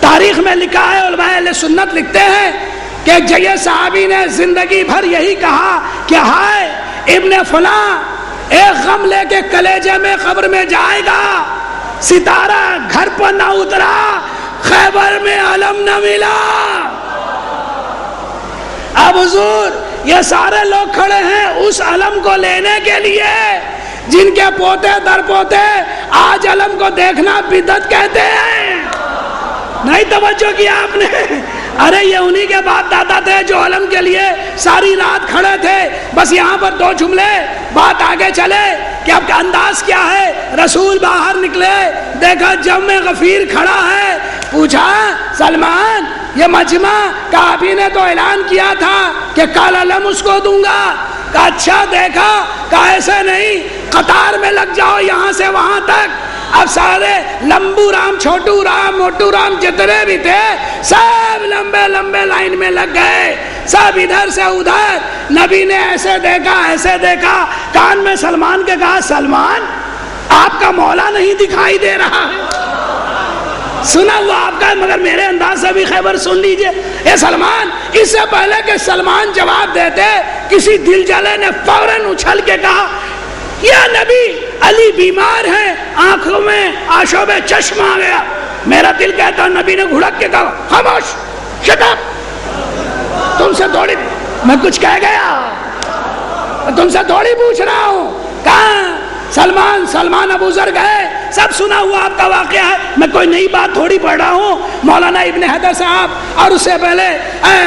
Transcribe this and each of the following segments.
تاریخ میں لکھا ہے، علماء اہل سنت لکھتے ہیں کہ ایک جگہ صحابی نے زندگی بھر یہی کہا کہ ہائے ابن فلاں ایک غم لے کے کلیجے میں قبر میں جائے گا، ستارہ گھر پر نہ اترا، خیبر میں علم نہ ملا۔ اب حضور یہ سارے لوگ کھڑے ہیں اس علم کو لینے کے لیے جن کے پوتے در پوتے آج علم کو دیکھنا بدعت کہتے ہیں۔ نہیں توجہ کیا آپ نے؟ ارے یہ انہی کے باپ دادا تھے جو علم کے لیے ساری رات کھڑے تھے۔ بس یہاں پر دو جملے بات آگے چلے کہ اب کا انداز کیا ہے۔ رسول باہر نکلے، دیکھا جم غفیر کھڑا ہے، پوچھا سلمان یہ مجمع کا ابھی نے تو اعلان کیا تھا کہ کل علم اس کو دوں گا، کہا اچھا دیکھا، کہا ایسے نہیں، قطار میں لگ جاؤ یہاں سے وہاں تک۔ اب سارے لمبو رام، چھوٹو رام، موٹو رام جتنے بھی تھے سب لمبے لمبے لائن میں لگ گئے، سب ادھر سے ادھر۔ نبی نے ایسے دیکھا، کان میں سلمان کے کہا سلمان آپ کا مولا نہیں دکھائی دے رہا ہے؟ سنا ہوا آپ کا مگر میرے انداز سے بھی خیبر سن لیجئے۔ اے سلمان، اس سے پہلے کہ سلمان جواب دیتے کسی دل جلے نے فوراً اچھل کے کہا یا نبی علی بیمار ہے، آنکھوں میں آشوب چشم آ گیا۔ میرا دل کہتا نبی نے گھڑک کے کہا خاموش، شٹ اپ، تم سے تھوڑی میں کچھ کہہ گیا، تم سے تھوڑی پوچھ رہا ہوں۔ کہاں سلمان ابو ذر گئے، سب سنا ہوا آپ کا واقعہ ہے، میں کوئی نئی بات تھوڑی پڑھ رہا ہوں۔ مولانا ابن حیدر صاحب اور اس سے پہلے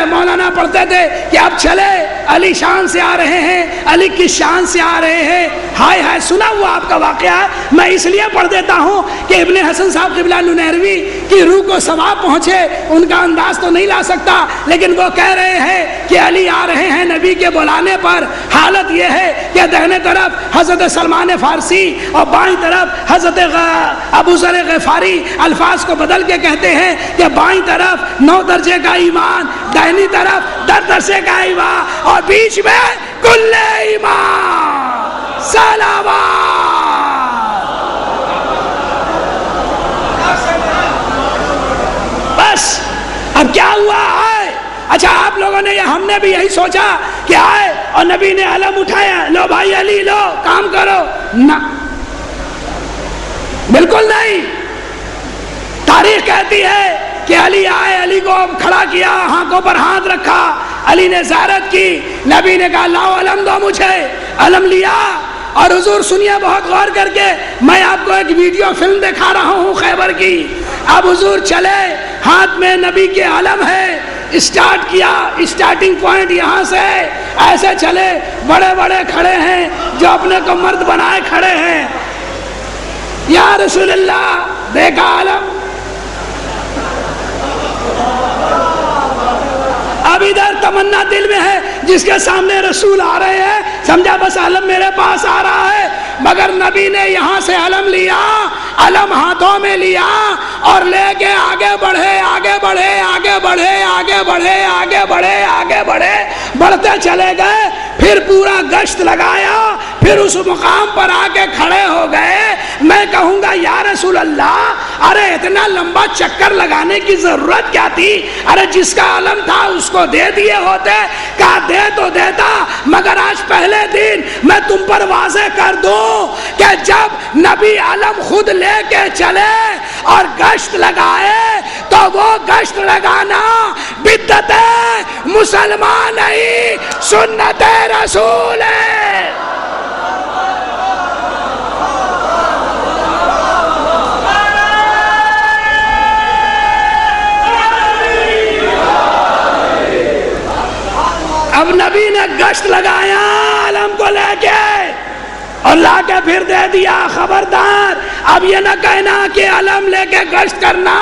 مولانا پڑھتے تھے کہ اب چلے علی شان سے آ رہے ہیں، علی کی شان سے آ رہے ہیں۔ ہائے ہائے، سنا ہوا آپ کا واقعہ ہے، میں اس لیے پڑھ دیتا ہوں کہ ابن حسن صاحب قبلہ ننیروی کی روح کو ثواب پہنچے۔ ان کا انداز تو نہیں لا سکتا، لیکن وہ کہہ رہے ہیں کہ علی آ رہے ہیں نبی کے بلانے پر۔ حالت یہ ہے کہ دہنے طرف حضرت سلمان فارسی اور بائیں طرف حضرت ابو ذر غفاری، الفاظ کو بدل کے کہتے ہیں کہ بائیں طرف 9 درجے کا ایمان، دہنی طرف 10 درجے کا ایمان، اور بیچ میں کل ایمان صلوات۔ بس اب کیا ہوا ہے؟ اچھا آپ لوگوں نے، ہم نے بھی یہی سوچا کہ آئے اور نبی نے علم اٹھایا، لو بھائی علی لو کام کرو، نہ بالکل نہیں۔ تاریخ کہتی ہے کہ علی آئے، علی کو کھڑا کیا، ہاتھوں پر ہاتھ رکھا، علی نے زیارت کی، نبی نے کہا لاؤ علم دو مجھے، علم لیا۔ اور حضور سنیے بہت غور کر کے، میں آپ کو ایک ویڈیو فلم دکھا رہا ہوں خیبر کی۔ اب حضور چلے، ہاتھ میں نبی کے علم ہے، اسٹارٹ کیا، اسٹارٹنگ پوائنٹ یہاں سے، ایسے چلے، بڑے بڑے کھڑے ہیں جو اپنے کو مرد بنائے کھڑے ہیں، یا رسول اللہ دیکھا علم۔ اب ادھر تمنا دل میں ہے جس کے سامنے رسول آ رہے ہیں، سمجھا بس علم میرے پاس آ رہا ہے، مگر نبی نے یہاں سے علم لیا، علم ہاتھوں میں لیا اور لے کے آگے بڑھے، آگے بڑھے، آگے بڑھے، آگے بڑھے، آگے بڑھے، آگے بڑھے، بڑھتے چلے گئے، پھر پورا گشت لگایا، پھر اس مقام پر آ کے کھڑے ہو گئے۔ میں کہوں گا یا رسول اللہ، ارے اتنا لمبا چکر لگانے کی ضرورت کیا تھی؟ ارے جس کا علم تھا اس کو دے دیے ہوتے، کہا دے تو دیتا، مگر آج پہلے دن میں تم پر واضح کر دوں کہ جب نبی علم خود لے کے چلے اور گشت لگائے تو وہ گشت لگانا بدعت ہے، مسلمان نہیں، سنت رسول ہے۔ اب نبی نے گشت لگایا علم کو لے کے اور لا کے پھر دے دیا۔ خبردار، اب یہ نہ کہنا کہ علم لے کے گشت کرنا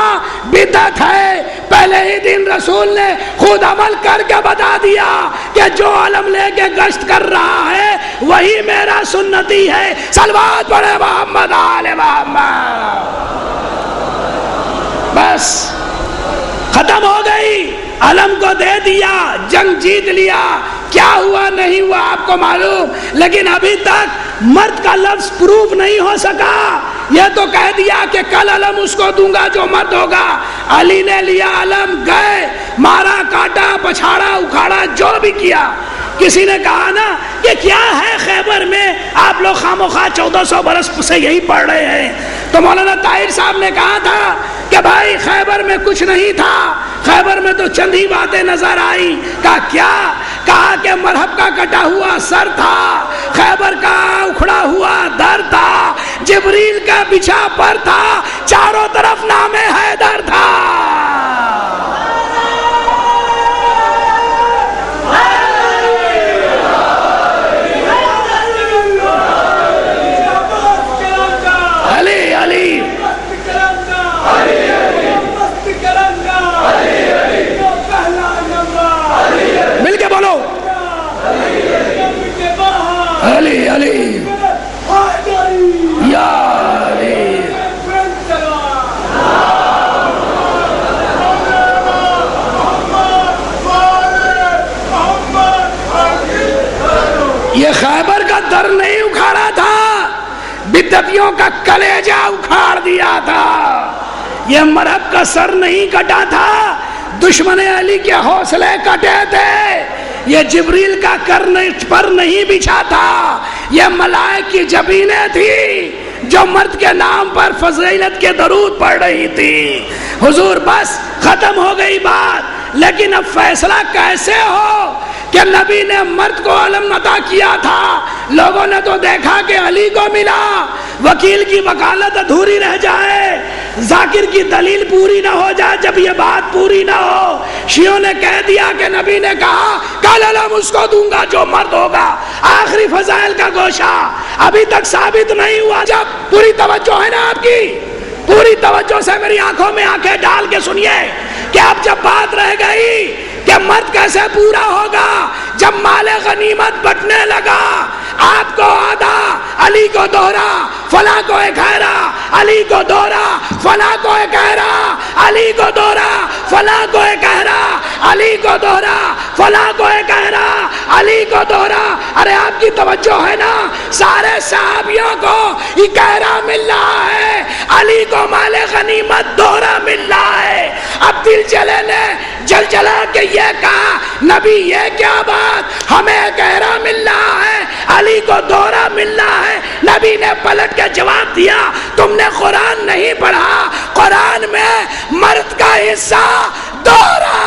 بدعت ہے، پہلے ہی دن رسول نے خود عمل کر کے بتا دیا کہ جو علم لے کے گشت کر رہا ہے وہی میرا سنتی ہے۔ صلوات پڑھے محمد آل محمد۔ بس ختم ہو گئی، علم کو دے دیا، جنگ جیت لیا، کیا ہوا نہیں ہوا آپ کو معلوم، لیکن ابھی تک مرد کا لفظ پروف نہیں ہو سکا۔ یہ تو کہہ دیا کہ کل علم اس کو دوں گا جو مرد ہوگا. علی نے لیا علم, گئے, مارا, کاٹا, پچھاڑا, اکھاڑا, جو بھی کیا. کسی نے کہا نا یہ کیا ہے خیبر میں, آپ لوگ خاموخواہ 1400 برس سے یہی پڑھ رہے ہیں. تو مولانا طاہر صاحب نے کہا تھا کہ بھائی خیبر میں کچھ نہیں تھا, خیبر میں تو چند ہی باتیں نظر آئی. کہا کیا؟ کہا کہ مرحب کا کٹا ہوا سر تھا, خیبر کا اکھڑا ہوا در تھا, جبریل کا بچھا پر تھا, چاروں طرف نام حیدر تھا. مل کے بولو علی علی یا علی. یہ خیبر کا در نہیں اکھاڑا تھا, بدعتیوں کا کلیجہ اکھاڑ دیا تھا. یہ مرحب کا سر نہیں کٹا تھا, دشمن علی کے حوصلے کٹے تھے. یہ جبریل کا پر نہیں بچھا تھا, یہ ملائک کی جبینیں تھی جو مرد کے نام پر فضیلت کے درود پڑھ رہی تھی. حضور بس ختم ہو گئی بات. لیکن اب فیصلہ کیسے ہو کہ نبی نے مرد کو علم عطا کیا تھا, لوگوں نے تو دیکھا کہ علی کو ملا. وکیل کی وکالت ادھوری رہ جائے, ذاکر کی دلیل پوری نہ ہو جائے جب یہ بات پوری نہ ہو. شیعوں نے کہہ دیا کہ نبی نے کہا کل علم اس کو دوں گا جو مرد ہوگا. آخری فضائل کا گوشہ ابھی تک ثابت نہیں ہوا. جب پوری توجہ ہے نا آپ کی, پوری توجہ سے میری آنکھوں میں آنکھیں ڈال کے سنیے کہ اب جب بات رہ گئی کہ مرد کیسے پورا ہوگا, جب مال غنیمت بٹنے لگا, آپ کو آدھا, علی کو دوہرا, فلاں کو ایک گہرا, علی کو دوہرا, فلاں کو ایک گہرا, علی کو دوہرا, فلاں کو ایک گہرا, علی کو دوہرا, فلاں کو ایک گہرا, علی کو دوہرا. ارے آپ کی توجہ ہے نا, سارے صحابیوں کو یہ گہرا مل رہا ہے, علی کو مال غنیمت دوہرا مل رہا ہے. اب دل جلے نے جل جلا کے یہ کہا نبی یہ کیا بات, ہمیں گہرا مل رہا ہے, علی کو دوہرا مل رہا ہے. نبی نے پلٹ کے جواب دیا تم نے قرآن نہیں پڑھا, قرآن میں مرد کا حصہ دوہرا.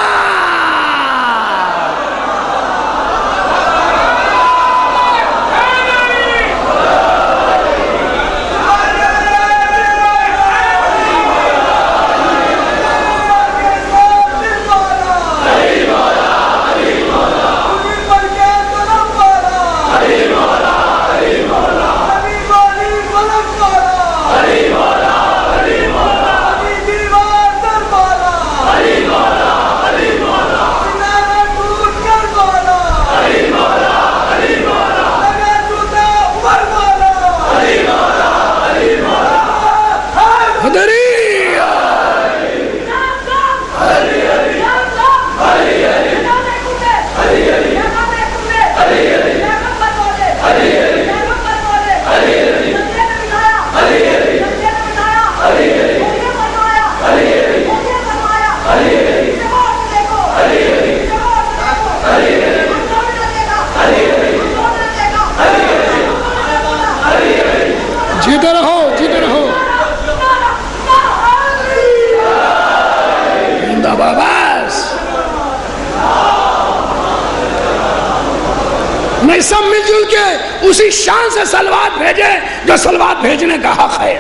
نہیں, سب مل جل کے اسی شان سے صلوات بھیجے جو صلوات بھیجنے کا حق ہے.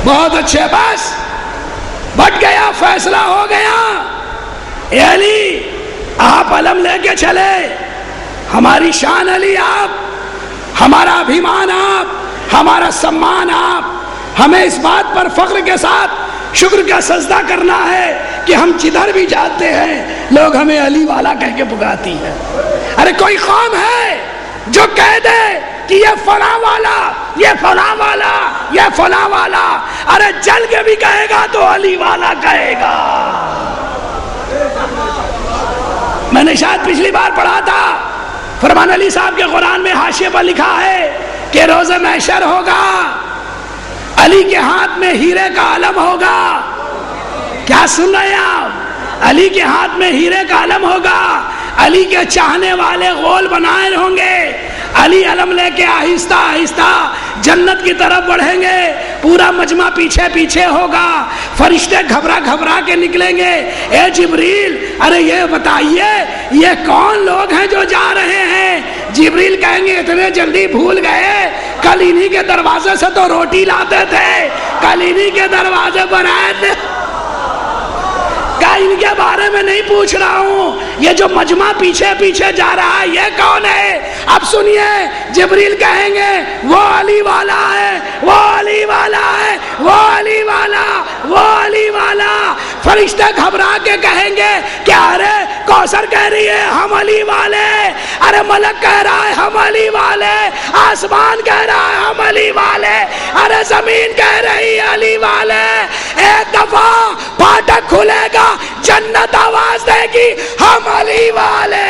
بہت اچھے, بس بٹ گیا, فیصلہ ہو گیا. اے علی آپ علم لے کے چلے, ہماری شان علی آپ, ہمارا ابھیمان آپ, ہمارا سمان آپ. ہمیں اس بات پر فخر کے ساتھ شکر کا سجدہ کرنا ہے کہ ہم جدھر بھی جاتے ہیں لوگ ہمیں علی والا کہہ کے پکارتی ہیں. ارے کوئی قوم ہے جو کہہ دے کہ یہ فلاں والا, یہ فلاں والا, یہ فلاں والا, ارے جل کے بھی کہے گا تو علی والا کہے گا. میں نے شاید پچھلی بار پڑھا تھا، فرمان علی صاحب کے قرآن میں حاشیے پر لکھا ہے کہ روز محشر ہوگا، علی کے ہاتھ میں ہیرے کا علم ہوگا. کیا سن رہے ہیں آپ؟ علی کے ہاتھ میں ہیرے کا علم ہوگا، علی کے چاہنے والے غول بنائے ہوں گے، علی علم لے کے آہستہ آہستہ جنت کی طرف بڑھیں گے، پورا مجمع پیچھے پیچھے ہوگا، فرشتے گھبرا گھبرا کے نکلیں گے. اے جبریل، ارے یہ بتائیے یہ کون لوگ ہیں جو جا رہے ہیں؟ جبریل کہیں گے اتنے جلدی بھول گئے، کل انہی کے دروازے سے تو روٹی لاتے تھے، کل انہی کے دروازے پر آئے تھے. ان کے بارے میں نہیں پوچھ رہا ہوں، یہ جو مجمع پیچھے پیچھے جا رہا ہے یہ کون ہے؟ اب سنیے، جبریل کہیں گے وہ علی والا ہے، وہ علی والا ہے، وہ علی والا، وہ علی والا. فرشتے گھبرا کے کہیں گے کہ ارے کوثر کہہ رہی ہے ہم علی والے، ارے ملک کہہ رہا ہے ہم علی والے، آسمان کہہ رہا ہے ہم علی والے، ارے زمین کہہ رہی ہے علی والے. ایک دفعہ پھاٹک کھلے گا، جنت آواز دے گی ہم علی والے.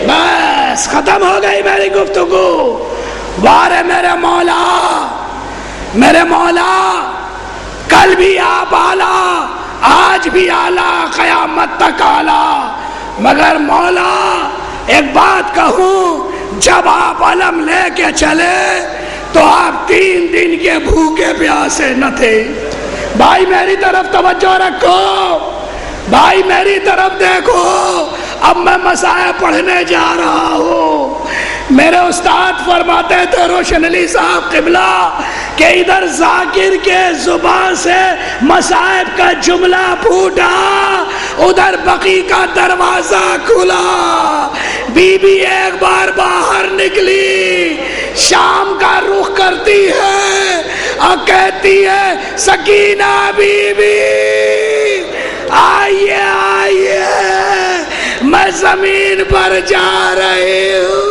بس ختم ہو گئی میری گفتگو. بارے میرے مولا، میرے مولا، کل بھی آپ اعلیٰ، آج بھی اعلیٰ، قیامت تک اعلیٰ. مگر مولا ایک بات کہوں، جب آپ علم لے کے چلے تو آپ 3 دن کے بھوکے پیاسے نہ تھے. بھائی میری طرف توجہ رکھو، بھائی میری طرف دیکھو. اب میں مسائل پڑھنے جا رہا ہوں. میرے استاد فرماتے تھے روشن علی صاحب قبلہ کہ ادھر ذاکر کے زبان سے مصائب کا جملہ پھوٹا، ادھر بقی کا دروازہ کھلا. بی بی ایک بار باہر نکلی، شام کا رخ کرتی ہے اور کہتی ہے سکینہ بی بی آئیے آئیے، میں زمین پر جا رہی ہوں.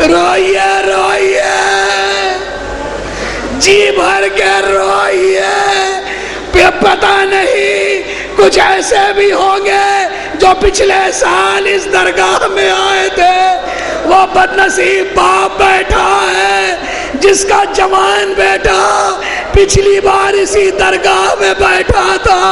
روئیے روئیے، جی بھر کے روئیے. پتہ نہیں کچھ ایسے بھی ہوں گے جو پچھلے سال اس درگاہ میں آئے تھے. وہ بدنصیب باپ بیٹھا ہے جس کا جوان بیٹا پچھلی بار اسی درگاہ میں بیٹھا تھا.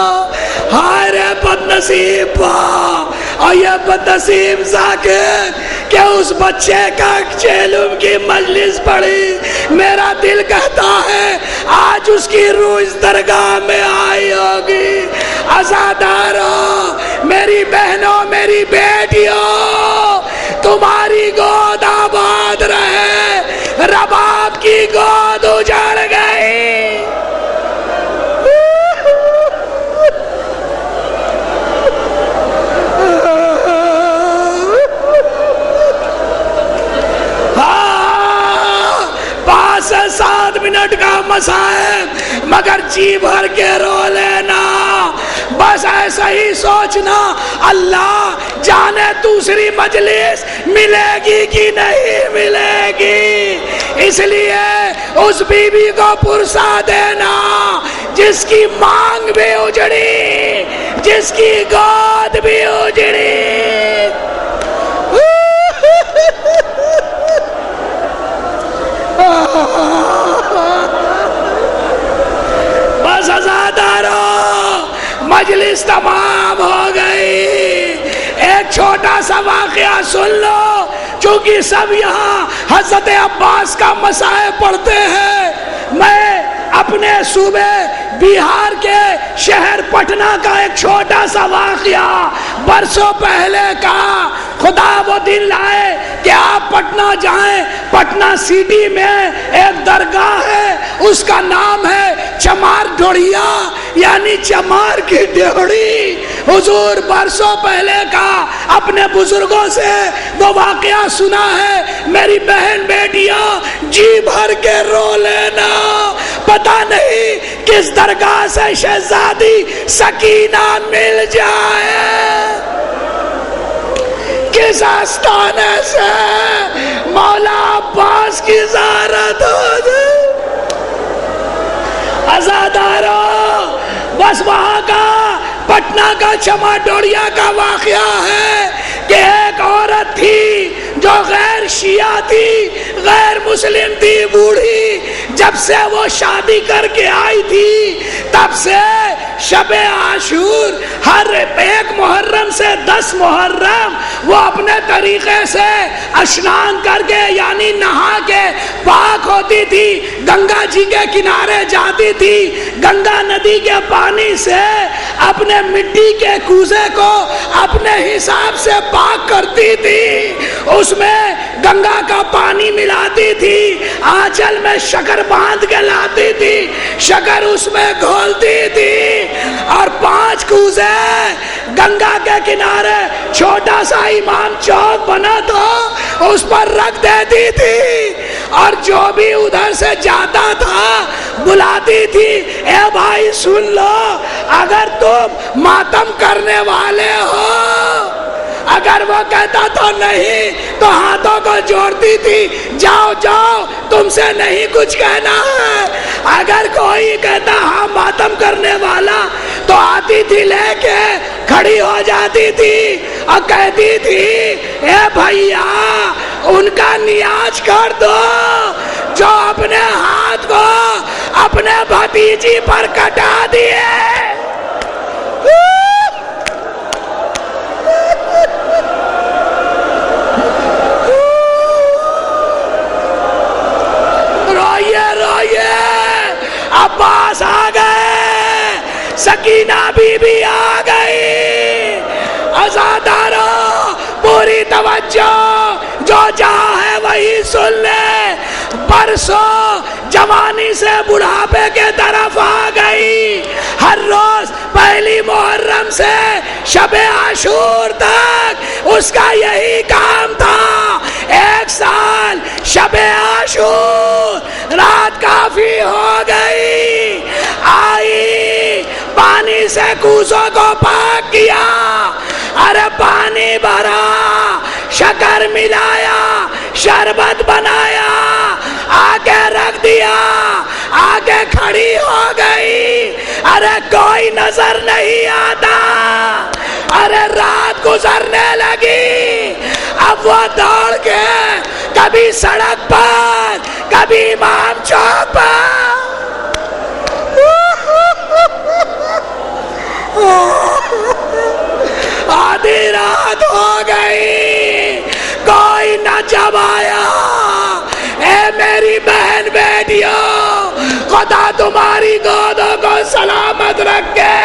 ہائے رے بدنصیب باپ اور یہ بدنصیب ذاکر کہ اس بچے کا چیلم کی مجلس پڑی. میرا دل کہتا ہے آج اس کی روح اس درگاہ میں آئی ہوگی. عزاداروں، میری بہنوں، میری بیٹیوں، تمہاری گود آباد رہے، رباب کی گود اجڑ گئی. ہاں 5 سے 7 منٹ کا مسائل، مگر جی بھر کے رو لینا. بس ایسا ہی سوچنا اللہ جانے دوسری مجلس ملے گی کہ نہیں ملے گی. اس لیے اس بی بی کو پرسا دینا جس کی مانگ بھی اجڑی، جس کی گود بھی اجڑی. بس عزادارو، مجلس تمام ہو گئی. ایک چھوٹا سا واقعہ سن لو، چونکہ سب یہاں حضرت عباس کا مسائل پڑھتے ہیں. میں اپنے صوبے بہار کے شہر پٹنہ کا ایک چھوٹا سا واقعہ برسوں پہلے کا. خدا وہ دن لائے کہ آپ پٹنہ جائیں. پٹنہ سٹی میں ایک درگاہ ہے، اس کا نام ہے چمار ڈھوڑیا، یعنی چمار کی ڈھوڑی. حضور برسوں پہلے کا اپنے بزرگوں سے وہ واقعہ سنا ہے. میری بہن بیٹیاں جی بھر کے رو لینا. پتہ نہیں کس درگاہ سے شہزادی سکینہ مل جائے، کس آستانے سے مولا عباس کی زیارت ہو جائے۔ عزادارو، بس وہاں کا پٹنہ کا چما ڈوڑیا کا واقعہ ہے کہ ایک عورت تھی جو غیر شیعہ تھی، غیر مسلم تھی، بوڑھی، جب سے وہ شادی کر کے آئی تھی تب سے شب عاشور ہر ایک محرم سے 10 محرم وہ اپنے طریقے سے اشنان کر کے یعنی نہا کے پاک ہوتی تھی، گنگا جی کے کنارے جاتی تھی، گنگا ندی کے پانی سے اپنے مٹی کے کوزے کو اپنے حساب سے پاک کرتی تھی، اس میں گنگا کا پانی ملاتی تھی، آنچل میں شکر باندھ کے لاتی تھی، شکر اس میں گھولتی تھی اور 5 کوزے گنگا کے کنارے چھوٹا سا امام چوک بنا تو اس پر رکھ دیتی تھی، اور جو بھی ادھر سے جاتا تھا بلاتی تھی، اے بھائی سن لو، اگر تم ماتم کرنے والے ہو، اگر وہ کہتا تو نہیں تو ہاتھوں کو جوڑتی تھی، جاؤ جاؤ تم سے نہیں کچھ کہنا ہے، اگر کوئی کہتا ہاں ماتم کرنے والا تو آتی تھی لے کے کھڑی ہو جاتی تھی اور کہتی تھی اے بھائیا ان کا نیاز کر دو جو اپنے ہاتھ کو اپنے بھتیجی پر کٹا دیے۔ عباس آ گئے، سکینہ بی بی آ گئی، عزادارو پوری توجہ، جو جہاں ہے وہی سن لے، برسوں جوانی سے بڑھاپے کے طرف آ گئی، ہر روز پہلی محرم سے شب عاشور تک اس کا یہی کام تھا، 1 سال شب عاشور، رات کافی ہو گئی، آئی پانی سے کوزوں کو پاک کیا، ارے پانی بھرا، شکر ملایا، شربت بنایا، آگے رکھ دیا، آگے کھڑی ہو گئی، ارے کوئی نظر نہیں آتا، ارے رات گزرنے لگی، اب وہ دوڑ کے کبھی سڑک پر کبھی امام چوک پر، آدھی رات ہو گئی، کوئی نہ جب آیا، اے میری بہن بیٹیوں، خدا تمہاری گودوں کو سلامت رکھے،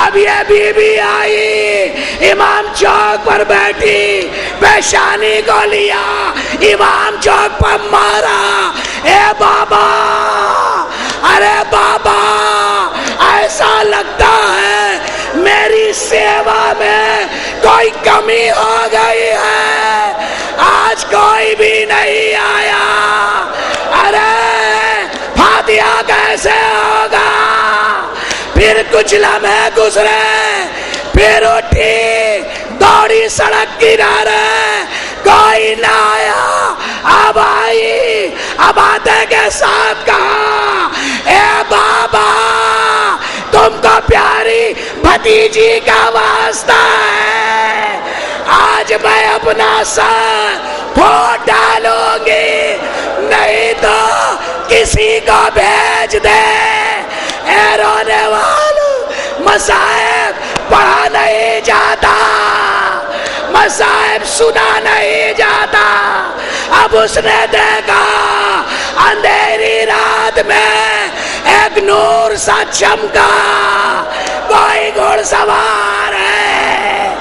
اب یہ بی بی آئی، امام چوک پر بیٹھی، پیشانی کو لیا، امام چوک پر مارا، اے بابا، ارے بابا، ایسا لگتا ہے میری سیوا میں کوئی کمی ہو گئی ہے، آج کوئی بھی نہیں آیا، ارے فاتحہ کیسے ہوگا؟ پھر کچھ لمحے گزرے، پھر اٹھی، دوڑی سڑک کنارے، کوئی نہ آیا، اب آئی، اب آتے کے ساتھ کہا اے بابا تم کو پیاری بھتیجی کا واسطہ ہے، آج میں اپنا سر پھوڑ ڈالوں گی، نہیں تو کسی کو بھیج دے، اے رونے والوں، مصائب پڑھا نہیں جاتا، مصائب سنا نہیں جاتا، اب اس نے دیکھا اندھیری رات میں ایک نور سا چمکا، کوئی گھوڑ سوار ہے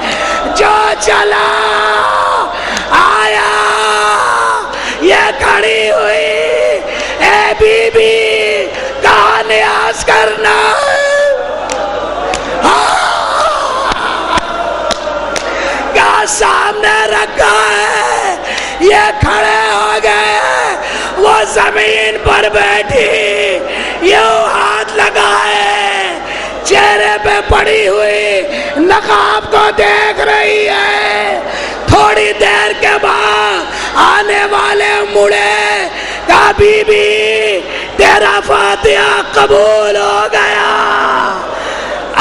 جو چلا آیا، یہ کھڑی ہوئی، اے بی بی کہاں نیاز کرنا ہے، سامنے رکھا ہے، یہ کھڑے ہو گئے، وہ زمین پر بیٹھی، یوں ہاتھ لگائے، چہرے پہ پڑی ہوئی نقاب کو دیکھ رہی ہے، تھوڑی تھوڑی دیر کے بعد آنے والے مڑے کہا بی بی تیرا فاتحہ قبول ہو گیا.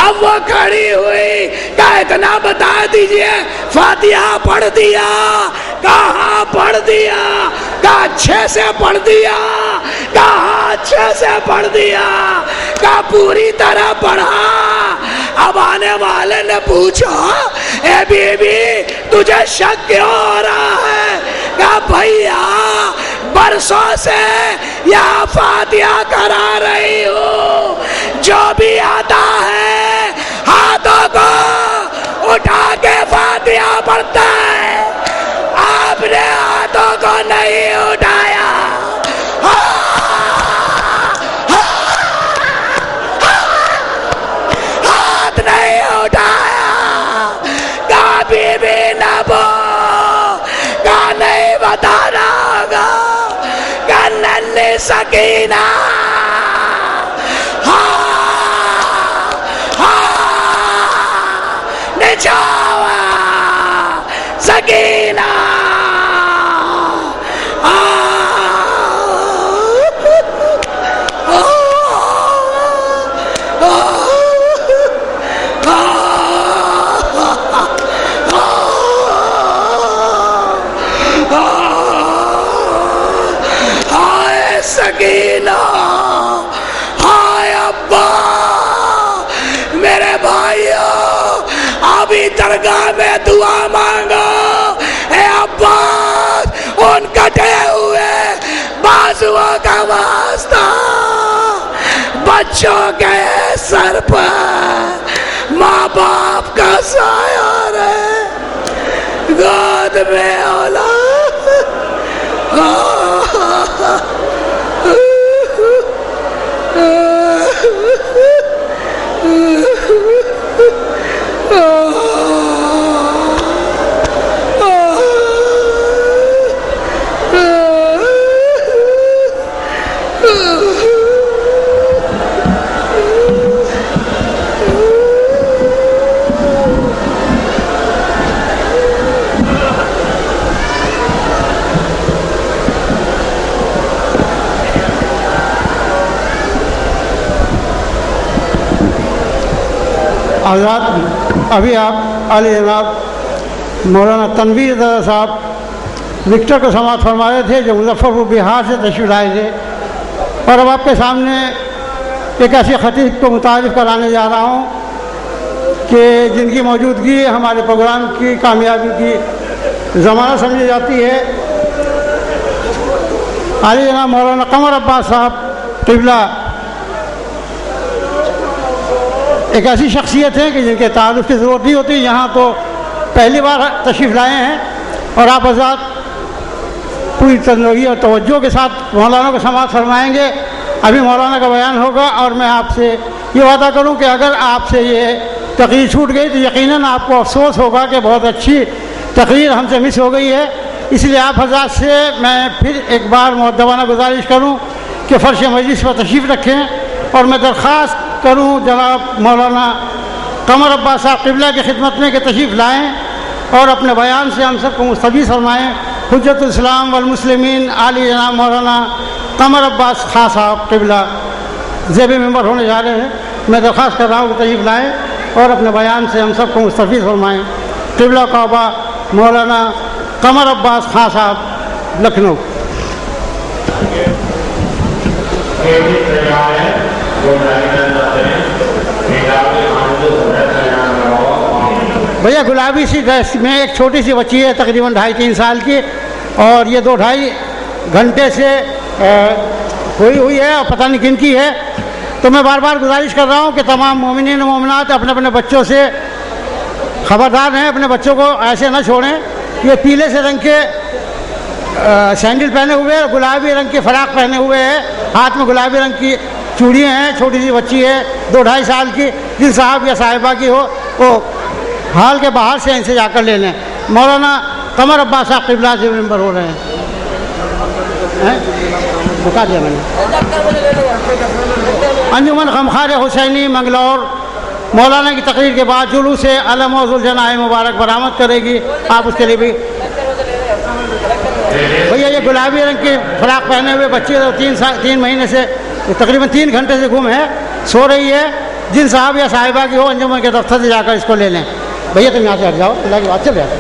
اب وہ کھڑی ہوئی کہا اتنا بتا دیجئے فاتحہ پڑھ دیا؟ کہاں پڑھ دیا؟ کہا اچھے سے پڑھ دیا؟ کہاں اچھے سے پڑھ دیا؟ کہا پوری طرح پڑھا. اب آنے والے نے پوچھا اے بی بی تجھے شک کیوں ہو رہا ہے؟ کہا بھیا برسوں سے یہاں فاتحہ کرا رہی ہوں، جو بھی آتا ہے ہاتھوں کو اٹھا کے فاتحہ پڑھتا ہے. آپ نے ہاتھوں کو نہیں اٹھایا. ہاتھ نہیں اٹھایا. کہا بی بی نہ بو، کہا نہیں بتانا ہوگا. کہا ننھی سکینہ نچاوا سکینہ ہائے سکینہ، ہائے ابا، میرے بھائیو ابھی درگاہ میں دعا مانگو. اے عباس ان کٹے ہوئے بازوؤں کا واسطہ بچوں کے سر پر ماں باپ کا سایہ رہے، گود میں اولاد. حضرات ابھی آپ علی جناب مولانا تنویر دادا صاحب وکٹر کو سماعت فرما رہے تھے جو مظفر پور بہار سے تشریف لائے تھے، اور اب آپ کے سامنے ایک ایسی خطیب کو متعارف کرانے جا رہا ہوں کہ جن کی موجودگی ہمارے پروگرام کی کامیابی کی ضمانت سمجھی جاتی ہے. علی جناب مولانا قمر عباس صاحب قبلہ ایک ایسی شخصیت ہے کہ جن کے تعارف کی ضرورت نہیں ہوتی. یہاں تو پہلی بار تشریف لائے ہیں اور آپ حضرات پوری تنوع اور توجہ کے ساتھ مولانا کو سماعت فرمائیں گے. ابھی مولانا کا بیان ہوگا اور میں آپ سے یہ وعدہ کروں کہ اگر آپ سے یہ تقریر چھوٹ گئی تو یقیناً آپ کو افسوس ہوگا کہ بہت اچھی تقریر ہم سے مس ہو گئی ہے. اس لیے آپ حضرات سے میں پھر ایک بار مؤدبانہ گزارش کروں کہ فرش مجلس پر تشریف رکھیں، اور میں درخواست کروں جناب مولانا قمر عباس صاحب قبلہ کی خدمت میں کہ تشریف لائیں اور اپنے بیان سے ہم سب کو مستفیض فرمائیں. حجت الاسلام والمسلمین علی جناب مولانا قمر عباس خان صاحب قبلہ زیب ممبر ہونے جا رہے ہیں. میں درخواست کر رہا ہوں کہ تشریف لائیں اور اپنے بیان سے ہم سب کو مستفیض فرمائیں. قبلہ کعبہ مولانا قمر عباس خان صاحب لکھنؤ. بھیا گلابی سی ڈریس میں ایک چھوٹی سی بچی ہے تقریباً 2.5-3 سال کی، اور یہ 2-2.5 گھنٹے سے ہوئی ہے اور پتہ نہیں کن کی ہے. تو میں بار بار گزارش کر رہا ہوں کہ تمام مومنین و مومنات اپنے اپنے بچوں سے خبردار ہیں، اپنے بچوں کو ایسے نہ چھوڑیں. یہ پیلے سے رنگ کے سینڈل پہنے ہوئے، گلابی رنگ کے فراق پہنے ہوئے ہے، ہاتھ میں گلابی رنگ کی چوڑیاں ہیں. چھوٹی سی بچی ہے 2-2.5 سال کی. جن صاحب یا صاحبہ کی ہو وہ حال کے باہر سے ان سے جا کر لے لیں. مولانا قمر عباس صاحب قبلہ سے ممبر ہو رہے ہیں. بتا دیا میں نے. انجمن غمخوار حسینی منگلور مولانا کی تقریر کے بعد جلوس علم و ذوالجناح مبارک برآمد کرے گی. آپ اس کے لیے بھی بھیا یہ گلابی رنگ کے فراق پہنے ہوئے بچے 3 مہینے سے تقریباً 3 گھنٹے سے گم ہے, سو رہی ہے. جن صاحب یا صاحبہ کی ہو انجمن کے دفتر سے جا کر اس کو لے لیں. بھیا تم یہاں سے ہٹ جاؤ, اللہ کی بات چل جائے.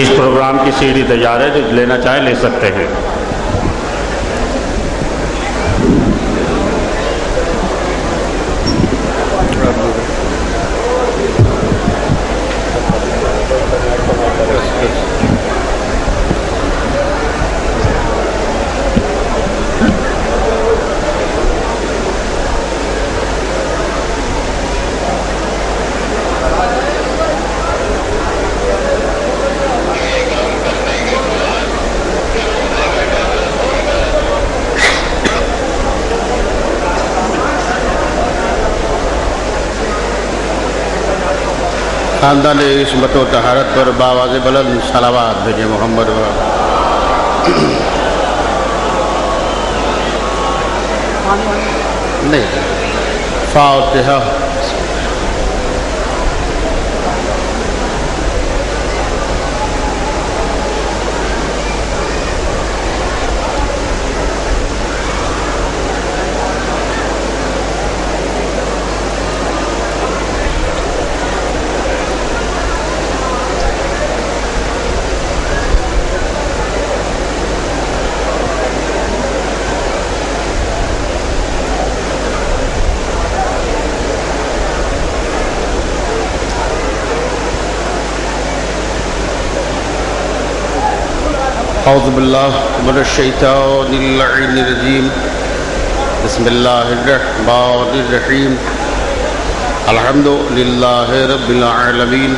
اس پروگرام کی CD تیار ہے, جو لینا چاہیں لے سکتے ہیں. خاندان عصمت و طہارت پر بآواز بلند صلوات بھیجیں محمد نہیں فاتحہ. اعوذ باللہ من الشیطان اللعین الرجیم. بسم اللہ الرحمن الرحیم. الحمد للہ رب العالمین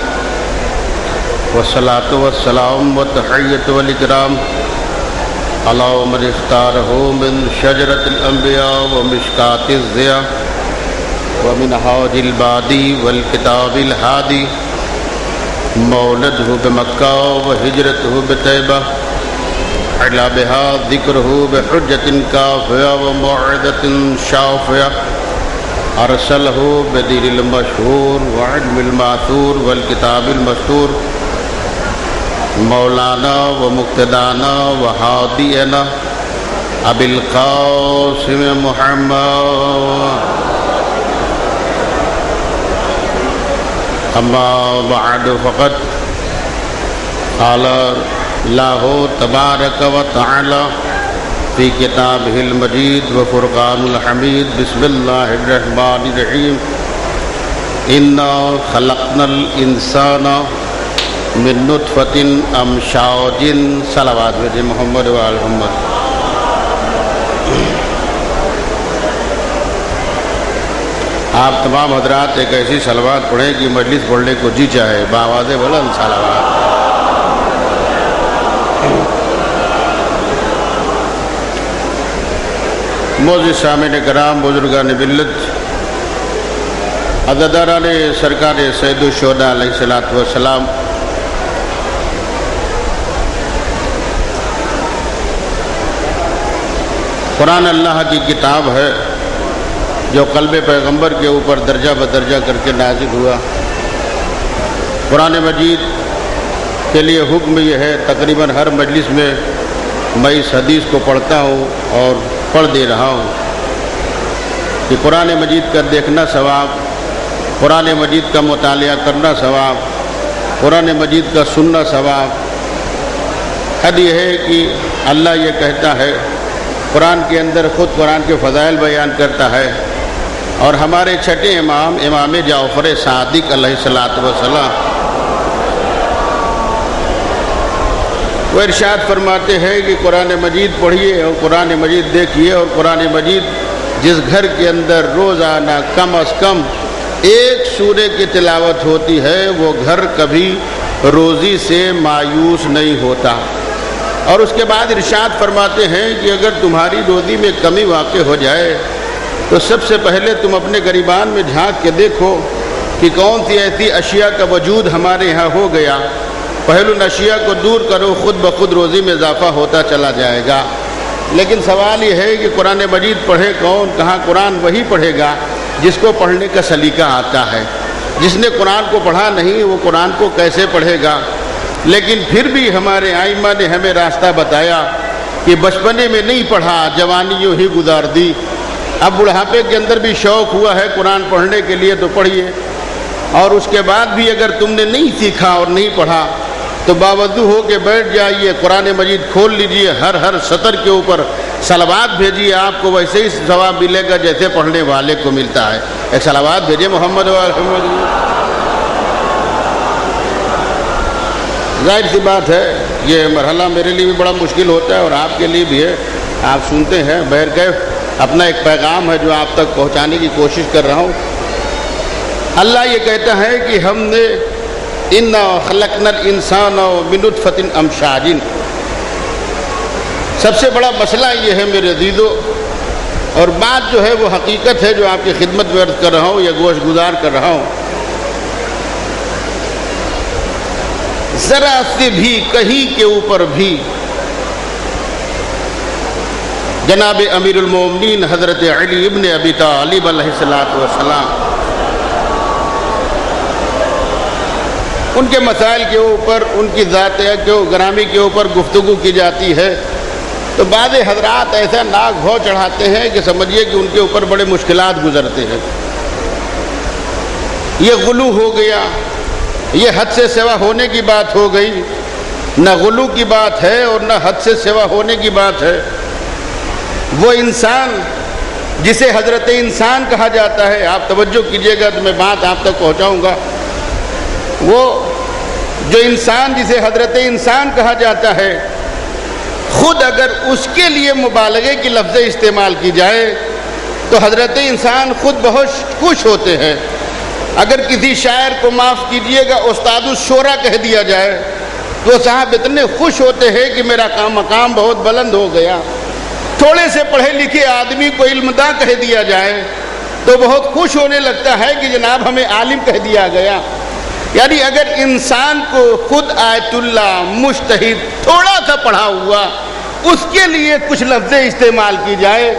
والصلاة والسلام والتحیۃ والاکرام علی من اختارہ من شجرۃ الانبیاء ومشکاۃ الضیاء ومنہاج البادی والکتاب الہادی مولدہ بمکہ وہجرتہ بطیبہ علا بها ذکرہ بحجۃ کافیہ وموعظۃ شافیہ ارسلہ بدین المشہور وعلم الماثور والکتاب المستور مولانا ومقتدانا وہادینا ابی القاسم محمد. اما بعد فقد قال اللہ تبارک و تعالی فی کتابہ المجید و فرقان الحمید. بسم اللہ الرحمن الرحیم. انا خلقنا الانسان من نطفۃ امشاج. صلوات بھیجیں محمد و آل محمد. آپ تمام حضرات ایک ایسی صلوات پڑھیں کہ مجلس پڑھنے کو جی چاہے. بآواز بلند صلوات. معزز سامعین کرام، بزرگان ملت، عزاداران سرکار سید الشہداء علیہ السلام، قرآن اللہ کی کتاب ہے جو قلب پیغمبر کے اوپر درجہ بدرجہ کر کے نازل ہوا. قرآن مجید کے لیے حکم یہ ہے، تقریباً ہر مجلس میں میں اس حدیث کو پڑھتا ہوں اور پڑھ دے رہا ہوں کہ قرآن مجید کا دیکھنا ثواب، قرآن مجید کا مطالعہ کرنا ثواب، قرآن مجید کا سننا ثواب. حد یہ ہے کہ اللہ یہ کہتا ہے، قرآن کے اندر خود قرآن کے فضائل بیان کرتا ہے، اور ہمارے چھٹے امام جعفر صادق علیہ السلام وہ ارشاد فرماتے ہیں کہ قرآن مجید پڑھیے اور قرآن مجید دیکھیے، اور قرآن مجید جس گھر کے اندر روزانہ کم از کم ایک سورے کی تلاوت ہوتی ہے، وہ گھر کبھی روزی سے مایوس نہیں ہوتا. اور اس کے بعد ارشاد فرماتے ہیں کہ اگر تمہاری روزی میں کمی واقع ہو جائے تو سب سے پہلے تم اپنے گریبان میں جھانک کے دیکھو کہ کون سی ایسی اشیاء کا وجود ہمارے یہاں ہو گیا، پہلو ان اشیاء کو دور کرو، خود بخود روزی میں اضافہ ہوتا چلا جائے گا۔ لیکن سوال یہ ہے کہ قرآن مجید پڑھے کون؟ کہاں قرآن وہی پڑھے گا جس کو پڑھنے کا سلیقہ آتا ہے۔ جس نے قرآن کو پڑھا نہیں وہ قرآن کو کیسے پڑھے گا؟ لیکن پھر بھی ہمارے ائمہ نے ہمیں راستہ بتایا کہ بچپنے میں نہیں پڑھا، جوانی یوں ہی گزار دی، اب بڑھاپے کے اندر بھی شوق ہوا ہے قرآن پڑھنے کے لیے تو پڑھیے، اور اس کے بعد بھی اگر تم نے نہیں سیکھا اور نہیں پڑھا تو باوضو ہو کے بیٹھ جائیے، قرآن مجید کھول لیجئے، ہر سطر کے اوپر صلوات بھیجیے، آپ کو ویسے ہی ثواب ملے گا جیسے پڑھنے والے کو ملتا ہے۔ ایک صلوات بھیجیے محمد و محمد۔ ظاہر سی بات ہے یہ مرحلہ میرے لیے بھی بڑا مشکل ہوتا ہے اور آپ کے لیے بھی ہے، آپ سنتے ہیں، بہرکیف اپنا ایک پیغام ہے جو آپ تک پہنچانے کی کوشش کر رہا ہوں۔ اللہ یہ کہتا ہے کہ ہم نے اِنَّا خَلَقْنَا الْإِنسَانَ مِن نُطْفَةٍ أَمْشَاجٍ، سب سے بڑا مسئلہ یہ ہے میرے عزیزو، اور بات جو ہے وہ حقیقت ہے جو آپ کی خدمت میں عرض کر رہا ہوں یا گوش گزار کر رہا ہوں۔ ذرا سے بھی کہیں کے اوپر بھی جناب امیر المومنین حضرت علی ابن ابی طالب علیہ السلام ان کے مسائل کے اوپر، ان کی ذات گرامی کے اوپر گفتگو کی جاتی ہے تو بعض حضرات ایسا ناک بھو چڑھاتے ہیں کہ سمجھیے کہ ان کے اوپر بڑے مشکلات گزرتے ہیں۔ یہ غلو ہو گیا، یہ حد سے سوا ہونے کی بات ہو گئی، نہ غلو کی بات ہے اور نہ حد سے سوا ہونے کی بات ہے۔ وہ انسان جسے حضرت انسان کہا جاتا ہے، آپ توجہ کیجئے گا تو میں بات آپ تک پہنچاؤں گا، وہ جو انسان جسے حضرت انسان کہا جاتا ہے، خود اگر اس کے لیے مبالغے کی لفظ استعمال کی جائے تو حضرت انسان خود بہت خوش ہوتے ہیں۔ اگر کسی شاعر کو معاف کیجئے گا استاد الشعراء کہہ دیا جائے تو صاحب اتنے خوش ہوتے ہیں کہ میرا مقام بہت بلند ہو گیا۔ تھوڑے سے پڑھے لکھے آدمی کو علم داں کہہ دیا جائے تو بہت خوش ہونے لگتا ہے کہ جناب ہمیں عالم کہہ دیا گیا۔ یعنی اگر انسان کو خود آیت اللہ مجتہد تھوڑا سا پڑھا ہوا اس کے لیے کچھ لفظ استعمال کی جائے،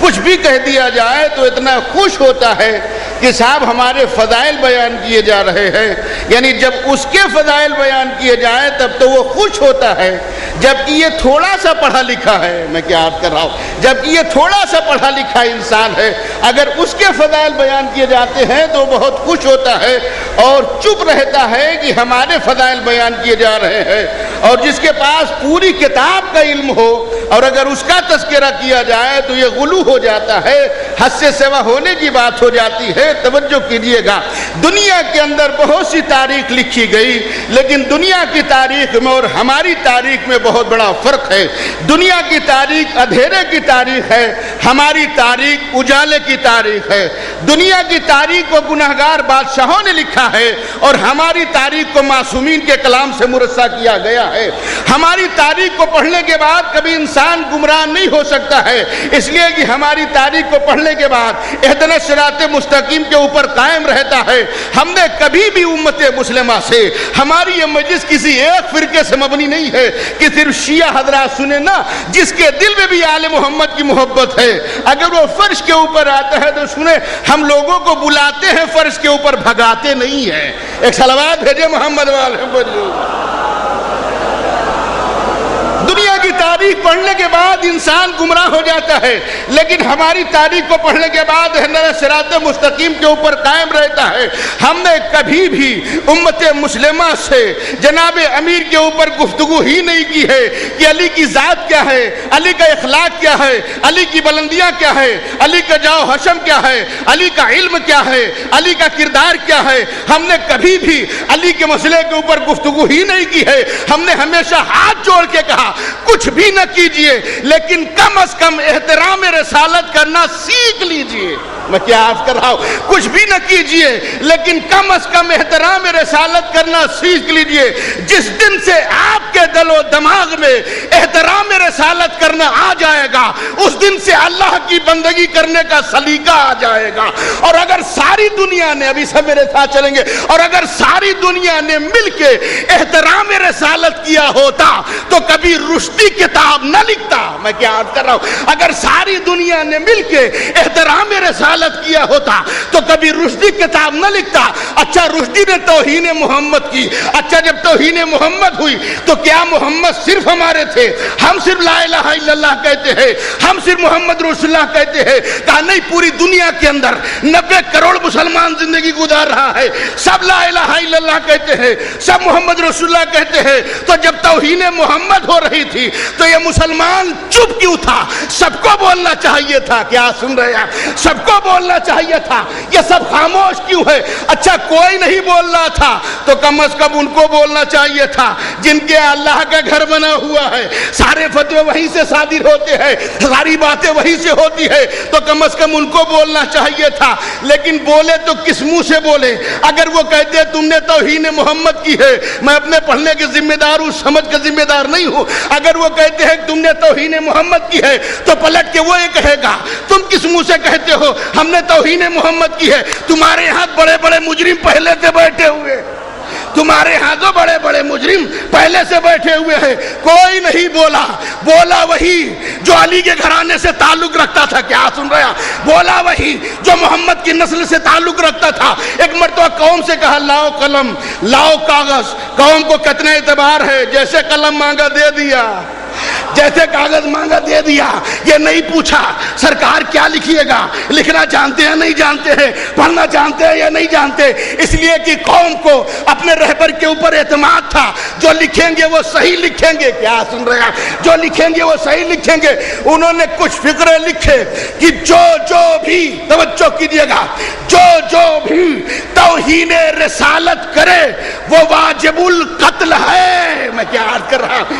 کچھ بھی کہہ دیا جائے تو اتنا خوش ہوتا ہے کہ صاحب ہمارے فضائل بیان کیے جا رہے ہیں۔ یعنی جب اس کے فضائل بیان کیے جائیں تب تو وہ خوش ہوتا ہے، جبکہ یہ تھوڑا سا پڑھا لکھا ہے، میں کیا عرض کر رہا ہوں، جبکہ یہ تھوڑا سا پڑھا لکھا انسان ہے، اگر اس کے فضائل بیان کیے جاتے ہیں تو بہت خوش ہوتا ہے اور چپ رہتا ہے کہ ہمارے فضائل بیان کیے جا رہے ہیں۔ اور جس کے پاس پوری کتاب کا علم ہو اور اگر اس کا تذکرہ کیا جائے تو یہ غلو ہو جاتا ہے، حد سے سوا ہونے کی بات ہو جاتی ہے۔ توجہ کیجئے گا، دنیا کے اندر بہت سی تاریخ لکھی گئی لیکن دنیا کی تاریخ میں اور ہماری تاریخ میں بہت بڑا فرق ہے۔ دنیا کی تاریخ اندھیرے کی تاریخ ہے، ہماری تاریخ اجالے کی تاریخ ہے۔ دنیا کی تاریخ کو گنہگار بادشاہوں نے لکھا ہے اور ہماری تاریخ کو معصومین کے کلام سے مرصع کیا گیا ہے۔ ہماری تاریخ کو پڑھنے کے بعد کبھی انسان گمراہ نہیں ہو سکتا ہے، اس لیے کہ ہماری تاریخ کو پڑھنے کے بعد اہدنا الصراط مستقیم کے اوپر قائم رہتا ہے۔ ہم نے کبھی بھی امت مسلمہ سے، ہماری یہ مجلس کسی ایک فرقے سے مبنی نہیں ہے کہ صرف شیعہ حضرات سنیں نا، جس کے دل میں بھی آل محمد کی محبت ہے اگر وہ فرش کے اوپر آتا ہے تو سنیں، ہم لوگوں کو بلاتے ہیں فرش کے اوپر، بھگاتے نہیں ہیں۔ ایک صلوات بھیجے محمد دنیا کی تاریخ پڑھنے کے بعد انسان گمراہ ہو جاتا ہے، لیکن ہماری تاریخ کو پڑھنے کے بعد صراط مستقیم کے اوپر قائم رہتا ہے۔ ہم نے کبھی بھی امت مسلمہ سے جناب امیر کے اوپر گفتگو ہی نہیں کی ہے کہ علی کی ذات کیا ہے، علی کا اخلاق کیا ہے، علی کی بلندیاں کیا ہے، علی کا جاؤ حشم کیا ہے، علی کا علم کیا ہے، علی کا کردار کیا ہے۔ ہم نے کبھی بھی علی کے مسئلے کے اوپر گفتگو ہی نہیں کی ہے۔ ہم نے ہمیشہ ہاتھ جوڑ کے کہا کچھ بھی بھی نہ کیجئے لیکن کم از کم احترام رسالت کرنا سیکھ لیجئے. میں کیا عرض کر رہا ہوں؟ کچھ بھی نہ کیجئے لیکن کم از کم احترام رسالت کرنا سیکھ لیجئے. جس دن سے آپ کے دل و دماغ میں احترام رسالت کرنا آ جائے گا اس دن سے اللہ کی بندگی کرنے کا سلیقہ آ جائے گا. اور اگر ساری دنیا نے، ابھی سب میرے ساتھ چلیں گے، اور اگر ساری دنیا نے مل کے احترام رسالت کیا ہوتا تو کبھی رشدی کتاب نہ لکھتا. میں کیا عرض کر رہا ہوں؟ اگر ساری دنیا نے مل کے احترام رسالت کیا ہوتا تو کبھی رشدی کتاب نہ لکھتا. اچھا رشدی نے توہین محمد کی. اچھا جب توہین محمد ہوئی تو کیا محمد صرف ہمارے تھے؟ ہم صرف لا الہ الا اللہ کہتے ہیں، ہم صرف محمد رسول اللہ کہتے ہیں؟ کہا نہیں، پوری دنیا کے اندر 90 کروڑ مسلمان زندگی گزار رہا ہے، سب لا الہ الا اللہ کہتے ہیں، سب محمد رسول اللہ کہتے ہیں. تو جب توہین محمد ہو رہی تھی تو یہ مسلمان چپ کیوں تھا؟ سب کو بولنا چاہیے تھا. کیا سن رہے ہیں؟ سب کو بولنا چاہیے تھا. یہ سب خاموش کیوں ہے؟ اچھا کوئی نہیں بول رہا تھا تو کم از کم ان کو بولنا چاہیے تھا جن کے اللہ کا گھر بنا ہوا ہے، سارے فتوے وہیں سے صادر ہوتے ہیں، ساری باتیں وہیں سے ہوتی ہے، تو کم از کم ان کو بولنا چاہیے تھا. لیکن بولے تو کس منہ سے بولے؟ اگر وہ کہتے تم نے توہین محمد کی ہے، میں اپنے پڑھنے کے ذمہ دار ہوں، سمجھ کے ذمہ دار نہیں ہوں. اگر وہ کہتے ہیں تم نے توہین محمد کی ہے تو پلٹ کے وہ یہ کہے گا تم کس منہ سے کہتے ہو ہم نے توہین محمد کی ہے؟ تمہارے ہاتھ بڑے بڑے مجرم پہلے سے بیٹھے ہوئے، تمہارے ہاں تو بڑے بڑے مجرم پہلے سے بیٹھے ہوئے ہیں. کوئی نہیں بولا. بولا وہی جو علی کے گھرانے سے تعلق رکھتا تھا. کیا سن رہا؟ بولا وہی جو محمد کی نسل سے تعلق رکھتا تھا. ایک مرتبہ قوم سے کہا لاؤ قلم لاؤ کاغذ. قوم کو کتنا اعتبار ہے، جیسے قلم مانگا دے دیا، جیسے کاغذ مانگا دے دیا. یہ نہیں پوچھا سرکار کیا لکھیے گا، لکھنا جانتے ہیں نہیں جانتے ہیں، پڑھنا جانتے ہیں یا نہیں جانتے. اس لیے کہ قوم کو اپنے رہبر کے اوپر اعتماد تھا، جو لکھیں گے وہ صحیح لکھیں گے. کیا سن رہے ہیں؟ جو لکھیں گے وہ صحیح لکھیں گے. انہوں نے کچھ فقرے لکھے کہ جو بھی، توجہ کیجیے گا، جو بھی توہین رسالت کرے وہ واجب القتل ہے. میں کیا عرض کر رہا ہوں؟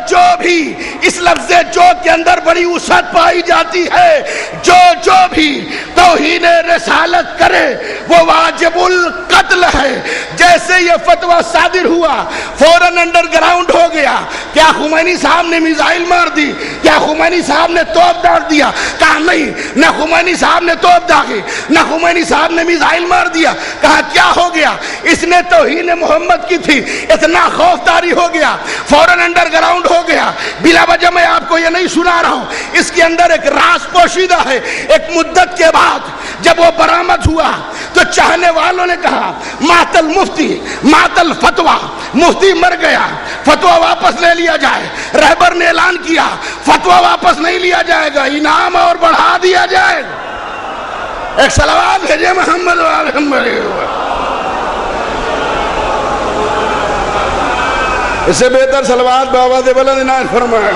جو بھی، اس لفظ جو کے اندر بڑی وسعت پائی جاتی ہے. جو بھی توہین رسالت کرے وہ واجب القتل ہے. جیسے یہ فتویٰ صادر ہوا فوراً انڈر گراؤنڈ ہو گیا. کیا خمینی صاحب نے میزائل مار دی؟ کیا خمینی صاحب نے توپ داغ دیا؟ کہا نہیں، نہ خمینی صاحب نے توپ داغی، نہ خمینی صاحب نے میزائل مار دیا. کہا کیا ہو گیا؟ اس نے توہین محمد کی تھی، اتنا خوف طاری ہو گیا، فوراً انڈر گراؤنڈ ہو گیا. بلا وجہ میں آپ کو یہ نہیں سنا رہا ہوں، اس کے اندر ایک راز پوشیدہ ہے. ایک مدت کے بعد جب وہ برآمد ہوا تو چاہنے والوں نے کہا مات المفتی مات الفتویٰ، مفتی مر گیا، فتویٰ واپس لے لیا جائے. رہبر نے اعلان کیا فتویٰ واپس نہیں لیا جائے گا، انعام اور بڑھا دیا جائے گا. ایک صلوات بھیجے محمد و آل محمد. اس سے بہتر صلوات بآواز بلند عنایت فرمائے.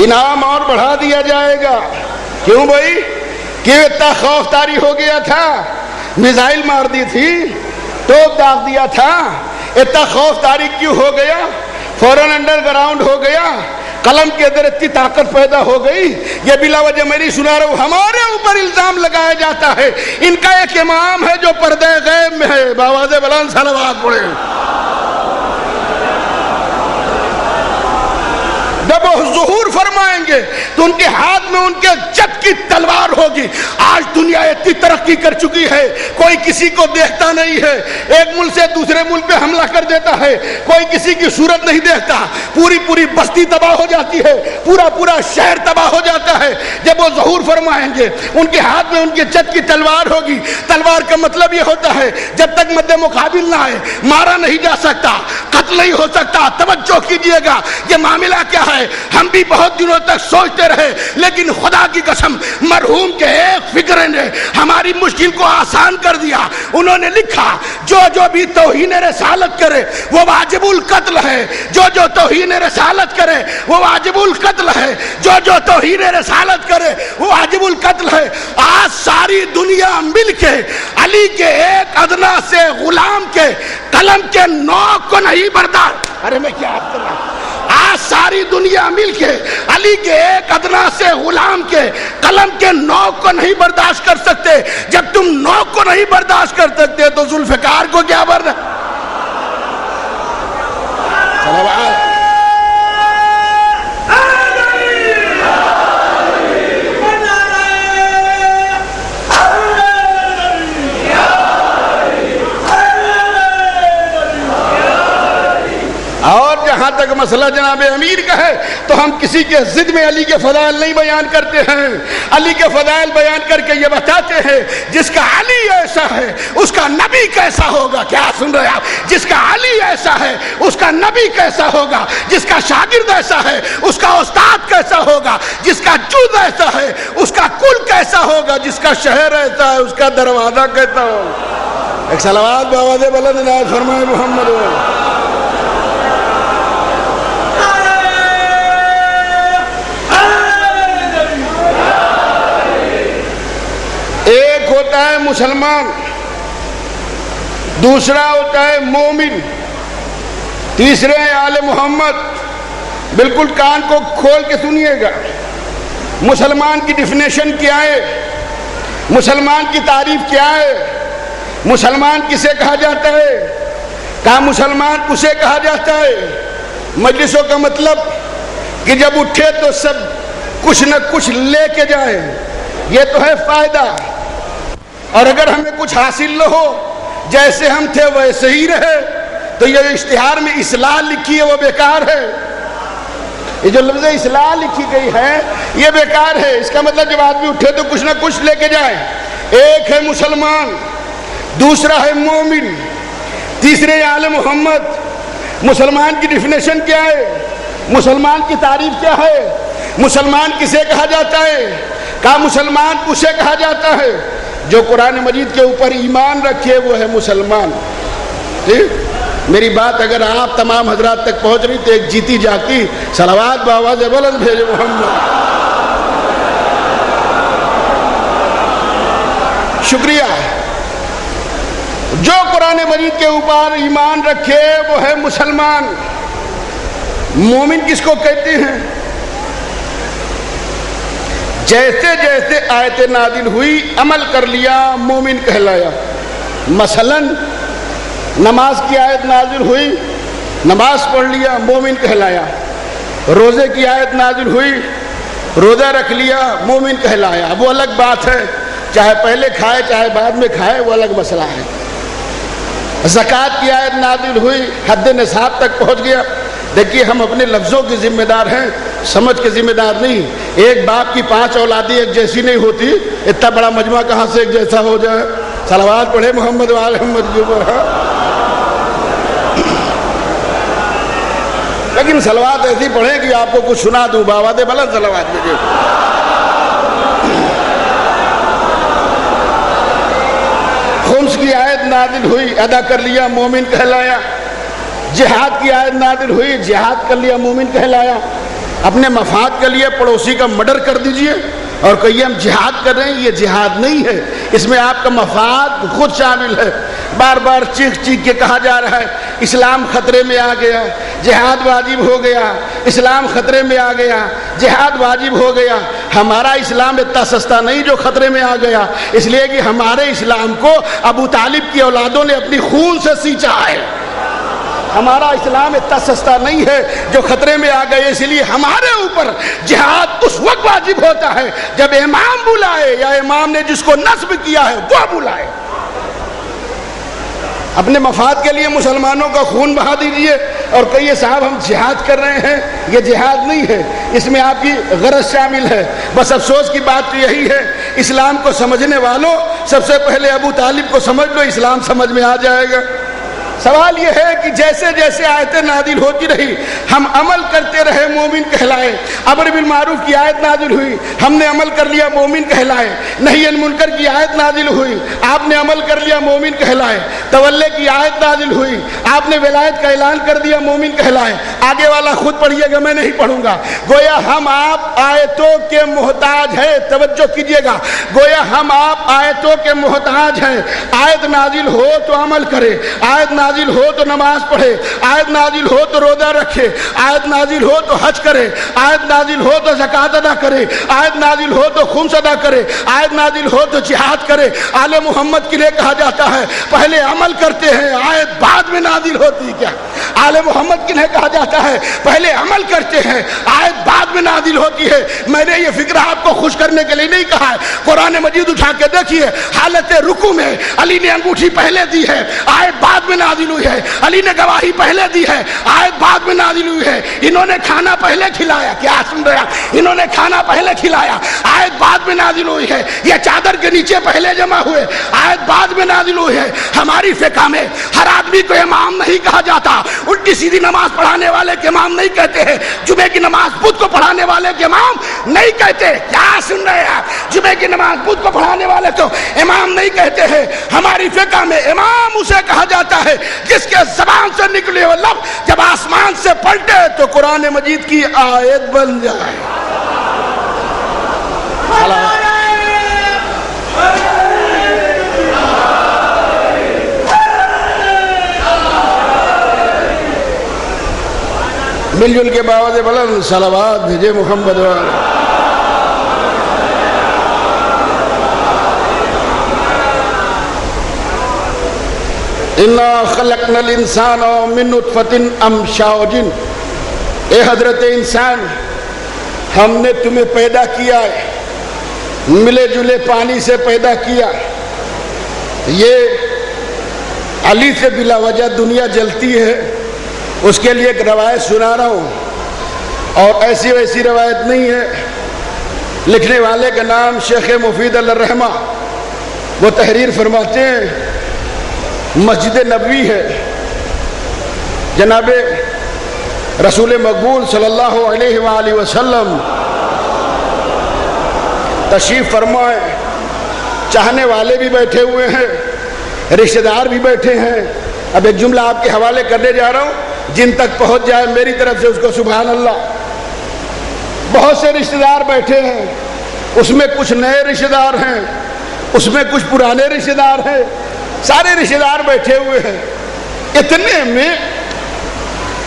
انعام اور بڑھا دیا جائے گا. کیوں بھائی؟ کہ اتنا خوف طاری ہو گیا تھا، میزائل مار دی تھی، توپ داغ دیا تھا. اتنا خوف طاری کیوں ہو گیا؟ فوراً انڈر گراؤنڈ ہو گیا. قلم کے اندر اتنی طاقت پیدا ہو گئی. یہ بلا وجہ میں نہیں سنا رہا ہوں، ہمارے اوپر الزام لگایا جاتا ہے. ان کا ایک امام ہے جو پردے غیب میں ہے. بآواز بلند صلوات پڑھے. جب وہ ظہور فرمائیں گے تو ان کے ہاتھ میں ان کے جد کی تلوار ہوگی. آج دنیا اتنی ترقی کر چکی ہے، کوئی کسی کو دیکھتا نہیں ہے. ایک ملک سے دوسرے ملک پہ حملہ کر دیتا ہے، کوئی کسی کی صورت نہیں دیکھتا. پوری بستی تباہ ہو جاتی ہے، پورا شہر تباہ ہو جاتا ہے. جب وہ ظہور فرمائیں گے ان کے ہاتھ میں ان کے جد کی تلوار ہوگی. تلوار کا مطلب یہ ہوتا ہے جب تک مد مقابل نہ آئے مارا نہیں جا سکتا، قتل نہیں ہو سکتا. توجہ کیجیے گا، یہ معاملہ کیا ہے؟ ہم بھی بہت دنوں تک سوچتے رہے، لیکن خدا کی قسم مرحوم کے ایک فکر نے ہماری مشکل کو آسان کر دیا۔ انہوں نے لکھا جو بھی توہین رسالت کرے وہ واجب القتل ہے، جو توہین رسالت کرے وہ واجب القتل ہے، جو توہین رسالت کرے وہ واجب القتل ہے۔ آج ساری دنیا مل کے علی کے ایک ادنا سے غلام کے قلم کے نوک کو نہیں برداشت، ارے میں کیا کر رہا ہوں، آج ساری دنیا مل کے علی کے ایک ادنا سے غلام کے قلم کے نوک کو نہیں برداشت کر سکتے۔ جب تم نوک کو نہیں برداشت کر سکتے تو ذوالفقار کو کیا برداشت؟ اور جہاں تک مسئلہ جناب امیر کا ہے تو ہم کسی کے ضد میں علی کے فضائل نہیں بیان کرتے ہیں، علی کے فضائل بیان کر کے یہ بتاتے ہیں جس کا علی ایسا ہے اس کا نبی کیسا ہوگا۔ کیا سن رہے آپ؟ جس کا علی ایسا ہے اس کا نبی کیسا ہوگا، جس کا شاگرد ایسا ہے اس کا استاد کیسا ہوگا، جس کا جز ایسا ہے اس کا کل کیسا ہوگا، جس کا شہر ایسا ہے اس کا دروازہ کیسا ہوگا۔ ایک صلوات بآواز بلند نعت فرمائے محمد۔ ایک ہوتا ہے مسلمان، دوسرا ہوتا ہے مومن، تیسرے ہیں آل محمد۔ بالکل کان کو کھول کے سنیے گا، مسلمان کی ڈیفینیشن کیا ہے، مسلمان کی تعریف کیا ہے، مسلمان کسے کہا جاتا ہے، کہا مسلمان کسے کہا جاتا ہے۔ مجلسوں کا مطلب کہ جب اٹھے تو سب کچھ نہ کچھ لے کے جائیں، یہ تو ہے فائدہ، اور اگر ہمیں کچھ حاصل نہ ہو جیسے ہم تھے ویسے ہی رہے تو یہ اشتہار میں اصلاح لکھی ہے وہ بیکار ہے۔ یہ جو لفظ اصلاح لکھی گئی ہے یہ بیکار ہے۔ اس کا مطلب جب آدمی اٹھے تو کچھ نہ کچھ لے کے جائے۔ ایک ہے مسلمان، دوسرا ہے مومن، تیسرے ہے آل محمد۔ مسلمان کی ڈیفینیشن کیا ہے، مسلمان کی تعریف کیا ہے، مسلمان کسے کہا جاتا ہے، کہا مسلمان اسے کہا جاتا ہے جو قرآن مجید کے اوپر ایمان رکھے وہ ہے مسلمان۔ میری بات اگر آپ تمام حضرات تک پہنچ رہی تو ایک جیتی جاگتی صلوات بآواز بلند بھیجے محمد۔ شکریہ۔ جو قرآن مجید کے اوپر ایمان رکھے وہ ہے مسلمان۔ مومن کس کو کہتے ہیں؟ جیسے جیسے آیت نازل ہوئی عمل کر لیا مومن کہلایا۔ مثلا نماز کی آیت نازل ہوئی، نماز پڑھ لیا مومن کہلایا۔ روزے کی آیت نازل ہوئی، روزہ رکھ لیا مومن کہلایا۔ وہ الگ بات ہے، چاہے پہلے کھائے چاہے بعد میں کھائے وہ الگ مسئلہ ہے۔ زکوٰۃ کی آیت نازل ہوئی، حد نصاب تک پہنچ گیا۔ دیکھیے ہم اپنے لفظوں کے ذمہ دار ہیں، سمجھ کے ذمہ دار نہیں۔ ایک باپ کی 5 اولادیں ایک جیسی نہیں ہوتی، اتنا بڑا مجمع کہاں سے ایک جیسا ہو جائے۔ صلوات پڑھے محمد وآل محمد کے اوپر۔ لیکن صلوات ایسی پڑھیں کہ آپ کو کچھ سنا دوں، بآواز بلند صلوات دیجیے۔ خمس کی آیت نازل ہوئی، ادا کر لیا مومن کہلایا۔ جہاد کی آیت نازل ہوئی، جہاد کر لیا مومن کہلایا۔ اپنے مفاد کے لیے پڑوسی کا مرڈر کر دیجئے اور کہیے ہم جہاد کر رہے ہیں، یہ جہاد نہیں ہے، اس میں آپ کا مفاد خود شامل ہے۔ بار بار چیخ چیخ کے کہا جا رہا ہے اسلام خطرے میں آ گیا، جہاد واجب ہو گیا، اسلام خطرے میں آ گیا، جہاد واجب ہو گیا۔ ہمارا اسلام اتنا سستا نہیں جو خطرے میں آ گیا، اس لیے کہ ہمارے اسلام کو ابو طالب کی اولادوں نے اپنی خون سے سینچا ہے۔ ہمارا اسلام اتنا سستا نہیں ہے جو خطرے میں آ گئے، اس لیے ہمارے اوپر جہاد اس وقت واجب ہوتا ہے جب امام بلائے یا امام نے جس کو نصب کیا ہے وہ بلائے۔ اپنے مفاد کے لیے مسلمانوں کا خون بہا دیجئے اور کہیے صاحب ہم جہاد کر رہے ہیں، یہ جہاد نہیں ہے، اس میں آپ کی غرض شامل ہے۔ بس افسوس کی بات تو یہی ہے، اسلام کو سمجھنے والوں سب سے پہلے ابو طالب کو سمجھ لو، اسلام سمجھ میں آ جائے گا۔ سوال یہ ہے کہ جیسے جیسے آیتیں نازل ہوتی رہی ہم عمل کرتے رہے مومن کہلائے. امر بالمعروف کی آیت نازل ہوئی, ہم نے عمل کر لیا مومن کہلائے. نہی عن منکر کی آیت نازل ہوئی, آپ نے عمل کر لیا مومن کہلائے. تولے کی آیت نازل ہوئی, آپ نے ولایت کا اعلان کر دیا مومن کہلائے. آگے والا خود پڑھیے گا, میں نہیں پڑھوں گا. گویا ہم آپ آیتوں کے محتاج ہیں. توجہ کیجیے گا, گویا ہم آپ آیتوں کے محتاج ہیں. آیت نازل ہو تو عمل کرے, آیت نازل ہو تو نماز پڑھے, آیت نازل ہو تو روزہ رکھے, آیت نازل ہو تو حج کرے, آیت نازل ہو تو زکوٰۃ ادا کرے, آیت نازل ہو تو خمس ادا کرے, آیت نازل ہو تو جہاد کرے. آل محمد کے لیے کہا جاتا ہے پہلے عمل کرتے ہیں, آیت بعد میں نازل ہوتی ہے. کیا آل محمد کے لیے کہا جاتا ہے پہلے عمل کرتے ہیں, آیت بعد میں نازل ہوتی ہے. میں نے یہ فکر آپ کو خوش کرنے کے لیے نہیں کہا ہے. قرآن مجید اٹھا کے دیکھیے, حالت رکوع میں علی نے انگوٹھی پہلے دی ہے, آیت بعد میں نازل ہوئی ہے. علی نے گواہی پہلے دی ہے, آیت بعد میں نازل ہوئی ہے. انہوں نے کھانا پہلے کھلایا, کیا سن رہے ہیں, انہوں نے کھانا پہلے کھلایا, آیت بعد میں نازل ہوئی ہے. یہ چادر کے نیچے پہلے جمع ہوئے, آیت بعد میں نازل ہوئی ہے. ہماری فقہ میں ہر آدمی کو امام نہیں کہا جاتا. الٹی سیدھی نماز پڑھانے والے کے امام نہیں کہتے ہیں, جمعے کی نماز بدھ کو پڑھانے والے کے امام نہیں کہتے. کیا سن رہے ہیں, جمعے کی نماز بدھ کو پڑھانے والے تو امام نہیں کہتے ہیں. ہماری فقہ میں امام اسے کہا جاتا ہے جس کے زبان سے نکلے وہ لفظ جب آسمان سے پلٹے تو قرآن مجید کی آیت بن جائے. مل جل کے باوض بلند صلوات بھیجے محمد والے. انا خلقنا الانسان من نطفۃ امشاج. اے حضرت انسان, ہم نے تمہیں پیدا کیا ہے, ملے جلے پانی سے پیدا کیا. یہ علی سے بلا وجہ دنیا جلتی ہے, اس کے لیے ایک روایت سنا رہا ہوں, اور ایسی ویسی روایت نہیں ہے. لکھنے والے کا نام شیخ مفید اللہ رحمہ, وہ تحریر فرماتے ہیں مسجد نبوی ہے, جناب رسول مقبول صلی اللہ علیہ وآلہ وسلم تشریف فرمائے. چاہنے والے بھی بیٹھے ہوئے ہیں, رشتہ دار بھی بیٹھے ہیں. اب ایک جملہ آپ کے حوالے کرنے جا رہا ہوں, جن تک پہنچ جائے میری طرف سے اس کو سبحان اللہ. بہت سے رشتہ دار بیٹھے ہیں, اس میں کچھ نئے رشتہ دار ہیں, اس میں کچھ پرانے رشتہ دار ہیں, سارے رشتہ دار بیٹھے ہوئے ہیں. اتنے میں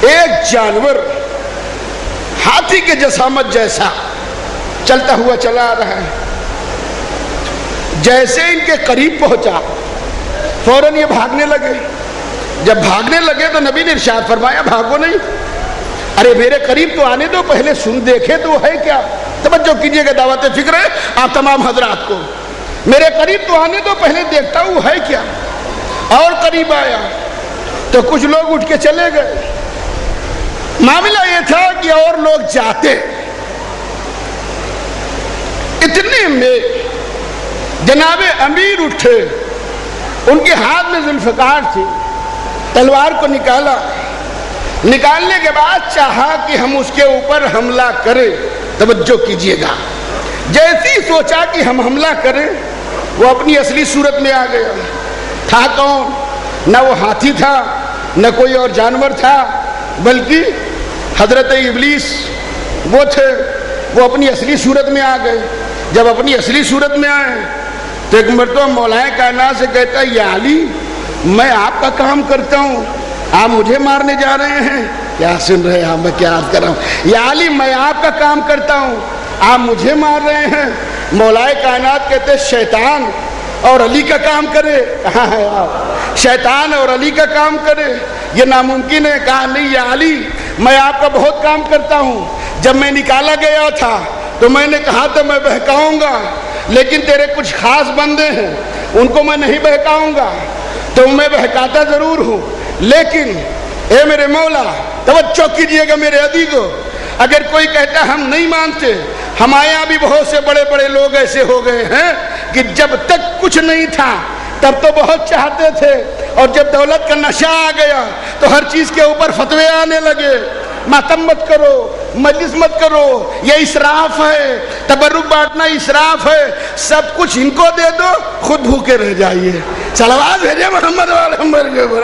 ایک جانور ہاتھی کے جسامت جیسا چلتا ہوا چلا آ رہا ہے. جیسے ان کے قریب پہنچا فوراً یہ بھاگنے لگے. جب بھاگنے لگے تو نبی نے ارشاد فرمایا بھاگو نہیں, ارے میرے قریب تو آنے دو, پہلے سن دیکھے تو ہے کیا. توجہ کیجئے گا, دعوت فکر ہے آپ تمام حضرات کو. میرے قریب تو آنے دو, پہلے دیکھتا ہوں ہے کیا. اور قریب آیا تو کچھ لوگ اٹھ کے چلے گئے. معاملہ یہ تھا کہ اور لوگ جاتے. اتنے میں جناب امیر اٹھے, ان کے ہاتھ میں ذوالفقار تھی, تلوار کو نکالا. نکالنے کے بعد چاہا کہ ہم اس کے اوپر حملہ کریں. توجہ کیجئے گا, جیسی سوچا کہ ہم حملہ کریں وہ اپنی اصلی صورت میں آ گیا. تھا کون؟ نہ وہ ہاتھی تھا, نہ کوئی اور جانور تھا, بلکہ حضرت ابلیس وہ تھے. وہ اپنی اصلی صورت میں آ گئے. جب اپنی اصلی صورت میں آئے تو ایک مرتبہ مولا کائنات سے کہتا ہے یا علی, میں آپ کا کام کرتا ہوں, آپ مجھے مارنے جا رہے ہیں. کیا سن رہے ہیں, میں کیا عرض کر رہا ہوں. یا علی میں آپ کا کام کرتا ہوں, آپ مجھے مار رہے ہیں. مولا کائنات کہتے شیطان اور علی کا کام کرے. کہاں ہے آپ, شیطان اور علی کا کام کرے, یہ ناممکن ہے. کہا نہیں یا علی, میں آپ کا بہت کام کرتا ہوں. جب میں نکالا گیا تھا تو میں نے کہا تھا میں بہکاؤں گا, لیکن تیرے کچھ خاص بندے ہیں, ان کو میں نہیں بہکاؤں گا. تو میں بہکاتا ضرور ہوں, لیکن اے میرے مولا توجہ کیجئے گا میرے عزیزو, اگر کوئی کہتا ہم نہیں مانتے, ہمارے یہاں بھی بہت سے بڑے بڑے لوگ ایسے ہو گئے ہیں کہ جب تک کچھ نہیں تھا تب تو بہت چاہتے تھے، اور جب دولت کا نشہ آ گیا تو ہر چیز کے اوپر فتوے آنے لگے، ماتم مت کرو، مجلس مت کرو، یہ اسراف ہے، تبرک بانٹنا اسراف ہے، سب کچھ ان کو دے دو، خود بھوکے رہ جائیے۔ صلوات بھیجے محمد والے محمد کے اوپر۔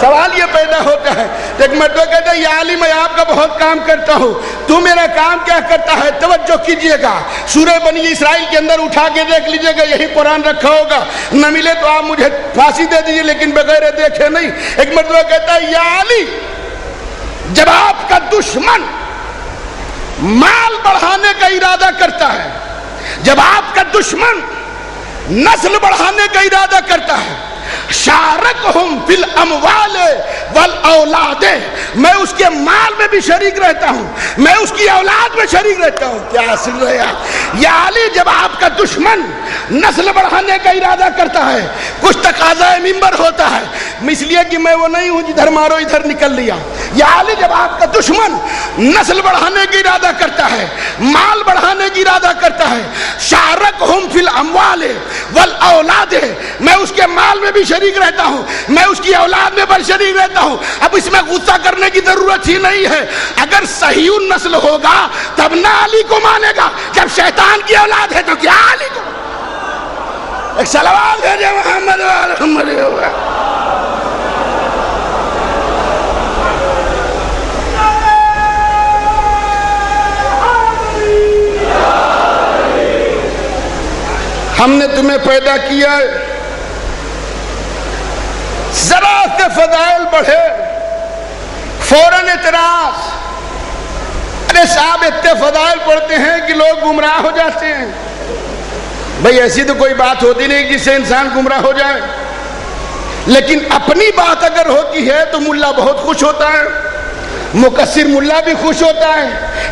سوال یہ پیدا ہوتا ہے، ایک مرد کہتا ہے یا علی میں آپ کا بہت کام کرتا ہوں، تو میرا کام کیا کرتا ہے؟ توجہ کیجئے گا، سورہ بنی اسرائیل کے اندر اٹھا کے دیکھ لیجئے گا، یہی قرآن رکھا ہوگا، نہ ملے تو آپ مجھے پھانسی دے دیجئے لیکن بغیر دیکھے نہیں۔ ایک مرد کہتا ہے یا علی جب آپ کا دشمن مال بڑھانے کا ارادہ کرتا ہے، جب آپ کا دشمن نسل بڑھانے کا ارادہ کرتا ہے، شارکہم فی الاموال والاولاد، میں اس کے مال میں بھی شریک رہتا ہوں، میں اس کی اولاد میں شریک رہتا ہوں۔ کیا سن رہے ہیں؟ یا علی جب آپ کا دشمن نسل بڑھانے کا ارادہ کرتا ہے، کچھ تقاضۂ منبر ہوتا ہے، اس لیے کہ میں وہ نہیں ہوں جدھر مارو ادھر نکل لیا۔ یا علی جب آپ کا دشمن نسل بڑھانے کا ارادہ کرتا ہے، مال بڑھانے کا ارادہ کرتا ہے، شارکہم فی الاموال والاولاد، میں اس کے مال میں بھی شریک رہتا ہوں، میں اس کی اولاد میں بھی شریک رہتا ہوں۔ اب اس میں غصہ کرنے کی ضرورت ہی نہیں ہے، اگر صحیح نسل ہوگا تب نہ علی کو مانے گا، جب شیطان کی اولاد ہے تو کیا علی کو؟ ایک صلوات بھیجے محمد والے محمد ہوگا۔ ہم نے تمہیں پیدا کیا ہے، ذرا سے فضائل بڑھے فوراً اعتراض، ارے صاحب اتنے فضائل پڑھتے ہیں کہ لوگ گمراہ ہو جاتے ہیں۔ بھئی ایسی تو کوئی بات ہوتی نہیں جس سے انسان گمراہ ہو جائے، لیکن اپنی بات اگر ہوتی ہے تو ملا بہت خوش ہوتا ہے، مقصر ملا بھی خوش ہوتا ہے،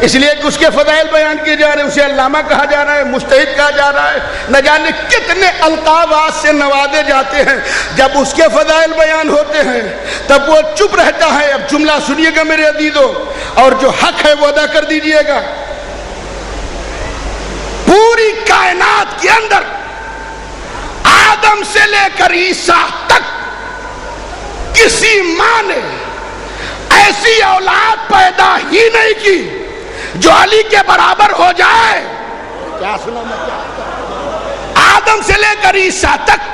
اس لیے کہ اس کے فضائل بیان کیے جا رہے ہیں، اسے علامہ کہا جا رہا ہے، مجتہد کہا جا رہا ہے، نہ جانے کتنے القابات سے نوازے جاتے ہیں۔ جب اس کے فضائل بیان ہوتے ہیں تب وہ چپ رہتا ہے۔ اب جملہ سنیے گا میرے عزیزو، اور جو حق ہے وہ ادا کر دیجئے گا۔ پوری کائنات کے اندر آدم سے لے کر عیسیٰ تک کسی ماں نے ایسی اولاد پیدا ہی نہیں کی جو علی کے برابر ہو جائے۔ کیا سنا میں کیا؟ آدم سے لے کر عیسیٰ تک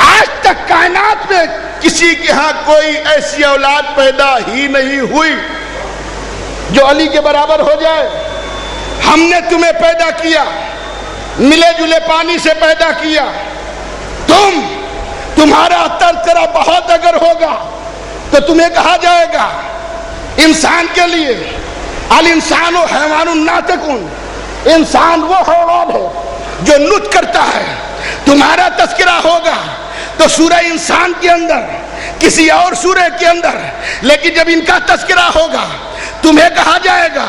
آج تک کائنات میں کسی کے ہاں کوئی ایسی اولاد پیدا ہی نہیں ہوئی جو علی کے برابر ہو جائے۔ ہم نے تمہیں پیدا کیا، ملے جلے پانی سے پیدا کیا، تمہارا تذکرہ بہت اگر ہوگا تو تمہیں کہا جائے گا انسان کے لیے الانسان و حیوان الناطقون، انسان وہ حیوان ہے جو نطق کرتا ہے۔ تمہارا تذکرہ ہوگا تو سورہ انسان کے اندر، کسی اور سورہ کے اندر، لیکن جب ان کا تذکرہ ہوگا تمہیں کہا جائے گا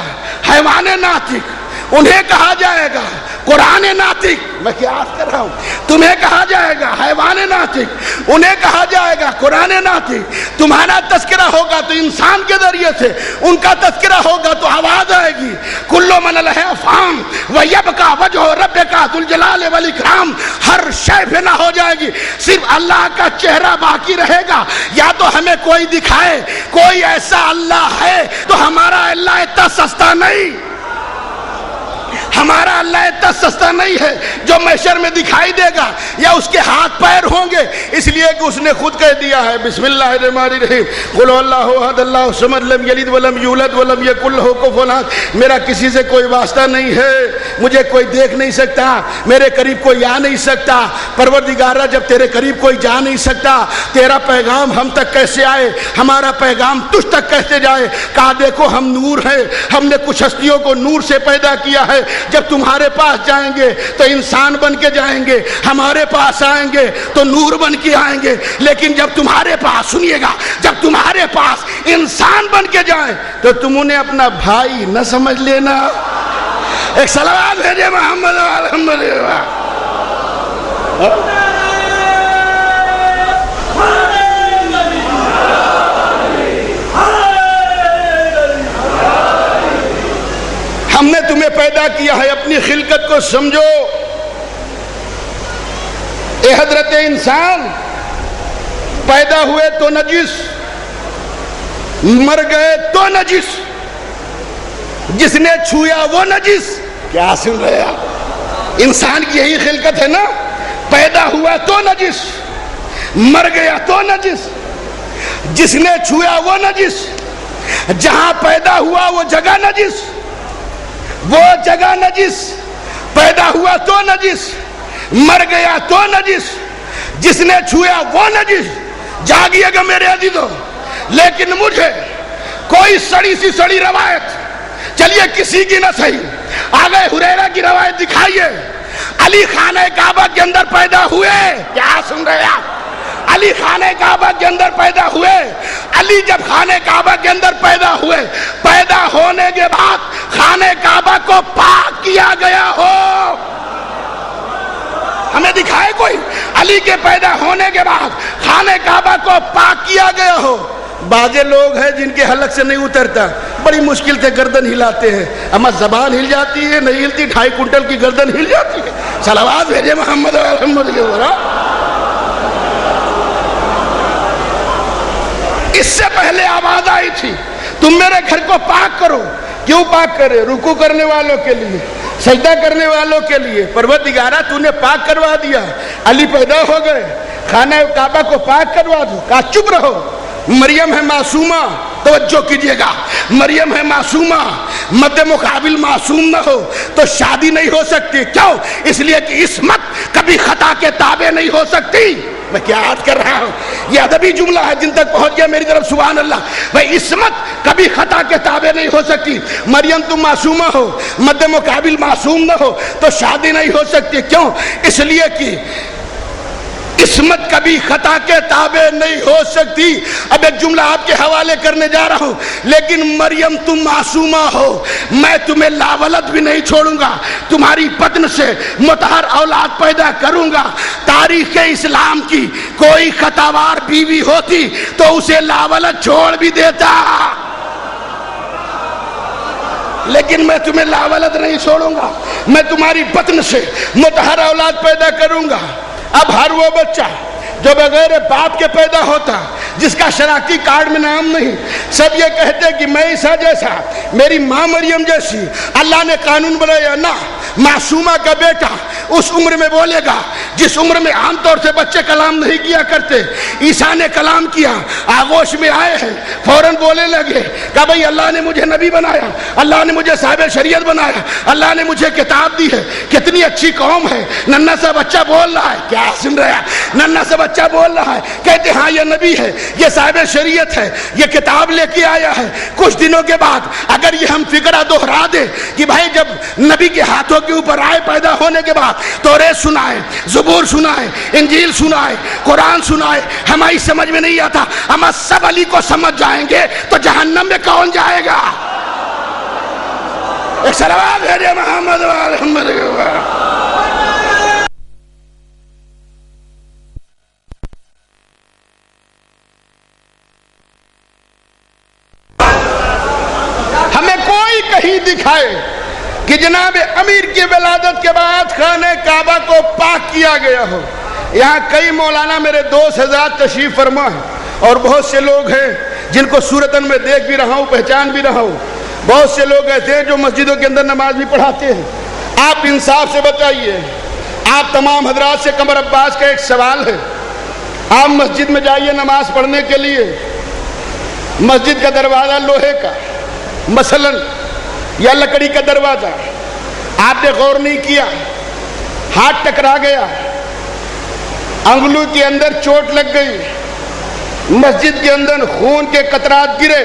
حیوان ناطق، انہیں کہا جائے گا قرآن ناطق۔ میں کیا عرض کر رہا ہوں؟ تمہیں کہا جائے گا حیوان ناطق، انہیں کہا جائے گا قرآن ناطق۔ تمہارا تذکرہ ہوگا تو انسان کے ذریعے سے، ان کا تذکرہ ہوگا تو آواز آئے گی کل من علیہ فان ویبقی وجہ ربک ذو الجلال والاکرام، ہر شے فنا ہو جائے گی، صرف اللہ کا چہرہ باقی رہے گا۔ یا تو ہمیں کوئی دکھائے کوئی ایسا اللہ ہے، تو ہمارا اللہ اتنا سستا نہیں، ہمارا اللہ اتنا سستا نہیں ہے جو محشر میں دکھائی دے گا یا اس کے ہاتھ پیر ہوں گے، اس لیے کہ اس نے خود کہہ دیا ہے بسم اللہ الرحمن الرحیم قل اللہ احد اللہ الصمد لم یلد ولم یولد ولم یکن لہ کفوا احد۔ میرا کسی سے کوئی واسطہ نہیں ہے، مجھے کوئی دیکھ نہیں سکتا، میرے قریب کوئی آ نہیں سکتا۔ پروردگارہ جب تیرے قریب کوئی جا نہیں سکتا، تیرا پیغام ہم تک کیسے آئے، ہمارا پیغام تجھ تک کیسے جائے؟ کہا دیکھو ہم نور ہیں، ہم نے کچھ ہستیوں کو نور سے پیدا کیا ہے، جب تمہارے پاس جائیں گے تو انسان بن کے جائیں گے، ہمارے پاس آئیں گے تو نور بن کے آئیں گے، لیکن جب تمہارے پاس، سنیے گا، جب تمہارے پاس انسان بن کے جائیں تو تم انہیں اپنا بھائی نہ سمجھ لینا۔ ایک صلوات بھیجے محمد محمد۔ ہم نے تمہیں پیدا کیا ہے، اپنی خلقت کو سمجھو۔ اے حضرت انسان، پیدا ہوئے تو نجس، مر گئے تو نجس، جس نے چھویا وہ نجس۔ کیا سن رہے آپ؟ انسان کی یہی خلقت ہے نا، پیدا ہوا تو نجس، مر گیا تو نجس، جس نے چھویا وہ نجس، جہاں پیدا ہوا وہ جگہ نجس، وہ جگہ نجس، پیدا ہوا تو نجس، مر گیا تو نجس، جس نے چھویا وہ نجس۔ جاگیے گا میرے عزیزو، لیکن مجھے کوئی سڑی سی سڑی روایت، چلیے کسی کی نہ صحیح، آگے ہریرہ کی روایت دکھائیے۔ علی خانہ کعبہ کے اندر پیدا ہوئے، کیا سن رہے آپ؟ علی خانہ کعبہ کے اندر پیدا ہوئے۔ علی جب خانہ کعبہ کے اندر پیدا ہوئے، پیدا ہونے کے بعد خانہ کعبہ کو پاک کیا گیا ہو، ہمیں دکھائے کوئی علی کے پیدا ہونے کے بعد خانہ کعبہ کو پاک کیا گیا ہو۔ بعضے لوگ ہیں جن کے حلق سے نہیں اترتا، بڑی مشکل سے گردن ہلاتے ہیں، اما زبان ہل جاتی ہے، نہیں ہلتی، 2.5 کنٹل کی گردن ہل جاتی ہے۔ صلوات بھیجے محمد و محمد کے اوپر۔ اس سے پہلے آواز آئی تھی تم میرے گھر کو پاک کرو۔ کیوں پاک کرے؟ رکوع کرنے والوں کے لیے، سجدہ کرنے والوں کے لیے۔ پروردگارہ تو نے پاک کروا دیا، علی پیدا ہو گئے، خانہ کعبہ کو پاک کروا دو۔ کہا چپ رہو، مریم ہے معصومہ، توجہ کیجئے گا، مریم ہے معصومہ، مد مقابل معصوم نہ ہو تو شادی نہیں ہو سکتی۔ کیوں؟ اس لیے کہ عصمت کبھی خطا کے تابع نہیں ہو سکتی۔ میں کیا عرض کر رہا ہوں؟ یہ ادبی جملہ ہے، جن تک پہنچ گیا میری طرف سبحان اللہ۔ بھائی عصمت کبھی خطا کے تابع نہیں ہو سکتی۔ مریم تم معصومہ ہو، مد مقابل معصوم نہ ہو تو شادی نہیں ہو سکتی۔ کیوں؟ اس لیے کہ عصمت کبھی خطا کے تابع نہیں ہو سکتی۔ اب ایک جملہ آپ کے حوالے کرنے جا رہا ہوں، لیکن مریم تم معصومہ ہو، میں تمہیں لاولد بھی نہیں چھوڑوں گا، تمہاری بدن سے مطہر اولاد پیدا کروں گا۔ تاریخ اسلام کی کوئی خطاوار بیوی ہوتی تو اسے لاولد چھوڑ بھی دیتا، لیکن میں تمہیں لاولد نہیں چھوڑوں گا، میں تمہاری بدن سے مطہر اولاد پیدا کروں گا۔ اب ہر وہ بچہ جو بغیر باپ کے پیدا ہوتا، جس کا شناختی کارڈ میں نام نہیں، سب یہ کہتے کہ میں عیسیٰ جیسا، میری ماں مریم جیسی۔ اللہ نے قانون بنایا نہ، معصومہ کا بیٹا اس عمر میں بولے گا جس عمر میں عام طور سے بچے کلام نہیں کیا کرتے۔ عیسیٰ نے کلام کیا، آغوش میں آئے ہیں، فوراً بولنے لگے، کہا بھئی اللہ نے مجھے نبی بنایا، اللہ نے مجھے صاحب شریعت بنایا، اللہ نے مجھے کتاب دی ہے، کتنی اچھی قوم ہے۔ ننھا سا بچہ بول رہا ہے، کیا سن رہے ہیں؟ ننھا سا بچہ بول رہا ہے، کہتے ہاں یہ نبی ہے، یہ صاحب شریعت ہے، یہ کتاب لے کے آیا ہے۔ کچھ دنوں کے بعد اگر یہ ہم فکرہ دہرا دے کہ بھائی جب نبی کے ہاتھوں کے اوپر آئے پیدا ہونے کے بعد توریت سنائے، زبور سنائے، انجیل سنائے، قرآن سنائے، ہماری سمجھ میں نہیں آتا، ہم سب علی کو سمجھ جائیں گے تو جہنم میں کون جائے گا؟ ایک صلوات ہے محمد و محمد کے اوپر۔ کہیں دکھائے کہ جناب امیر کی ولادت کے بعد خانہ کعبہ کو پاک کیا گیا ہو۔ یہاں کئی مولانا میرے دوست حضرات تشریف فرما ہیں، اور بہت سے لوگ ہیں جن کو صورتاً میں دیکھ بھی رہا ہوں، پہچان بھی رہا ہوں۔ بہت سے لوگ ایسے ہیں جو مسجدوں کے اندر نماز بھی پڑھاتے ہیں۔ آپ انصاف سے بتائیے، آپ تمام حضرات سے قمر عباس کا ایک سوال ہے، آپ مسجد میں جائیے نماز پڑھنے کے لیے، مسجد کا دروازہ لوہے کا مثلاً یا لکڑی کا دروازہ، آپ نے غور نہیں کیا، ہاتھ ٹکرا گیا، انگلوں کے اندر چوٹ لگ گئی، مسجد کے اندر خون کے قطرات گرے۔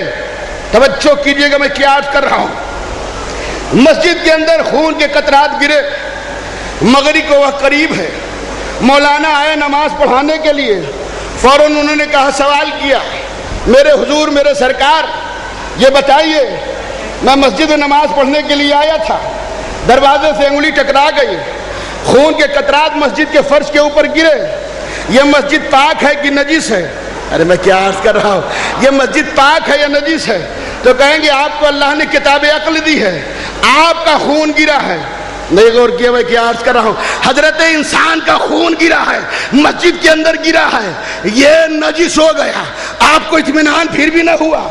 توجہ کیجئے گا میں کیا عرض کر رہا ہوں، مسجد کے اندر خون کے قطرات گرے، مغرب کو وہ قریب ہے، مولانا آئے نماز پڑھانے کے لیے، فوراً انہوں نے کہا، سوال کیا، میرے حضور میرے سرکار یہ بتائیے، میں مسجد میں نماز پڑھنے کے لیے آیا تھا، دروازے سے انگلی ٹکرا گئی، خون کے قطرات مسجد کے فرش کے اوپر گرے، یہ مسجد پاک ہے کہ نجس ہے؟ ارے میں کیا عرض کر رہا ہوں، یہ مسجد پاک ہے یا نجس ہے؟ تو کہیں گے آپ کو اللہ نے کتاب عقل دی ہے، آپ کا خون گرا ہے، نہیں غور کیا میں کیا عرض کر رہا ہوں؟ حضرت انسان کا خون گرا ہے، مسجد کے اندر گرا ہے، یہ نجس ہو گیا، آپ کو اطمینان پھر بھی نہ ہوا۔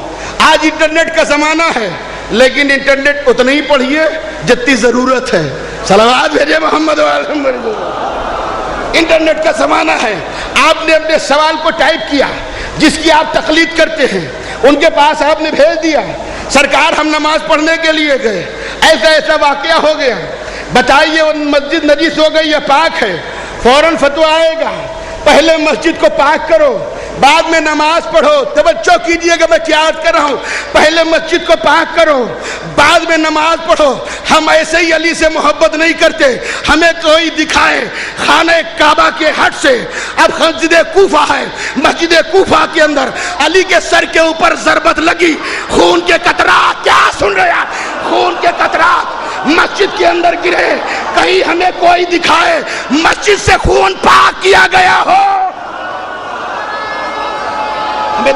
آج انٹرنیٹ کا زمانہ ہے، لیکن انٹرنیٹ اتنا ہی پڑھیے جتنی ضرورت ہے۔ صلوات بھیجے محمد وعلیہ وسلم۔ انٹرنیٹ کا زمانہ ہے، آپ نے اپنے سوال کو ٹائپ کیا، جس کی آپ تقلید کرتے ہیں ان کے پاس آپ نے بھیج دیا، سرکار ہم نماز پڑھنے کے لیے گئے، ایسا ایسا واقعہ ہو گیا، بتائیے وہ مسجد نجس ہو گئی یا پاک ہے؟ فوراً فتویٰ آئے گا، پہلے مسجد کو پاک کرو بعد میں نماز پڑھو۔ توجہ کیجئے گا میں کیا عرض کر رہا ہوں، پہلے مسجد کو پاک کرو بعد میں نماز پڑھو۔ ہم ایسے ہی علی سے محبت نہیں کرتے، ہمیں کوئی دکھائے خانہ کعبہ کے ہٹ سے۔ اب مسجد کوفہ ہے، مسجد کوفہ کے اندر علی کے سر کے اوپر ضربت لگی، خون کے قطرات، کیا سن رہے ہیں؟ خون کے قطرات مسجد کے اندر گرے، کہیں ہمیں کوئی دکھائے مسجد سے خون پاک کیا گیا ہو؟ ہمیں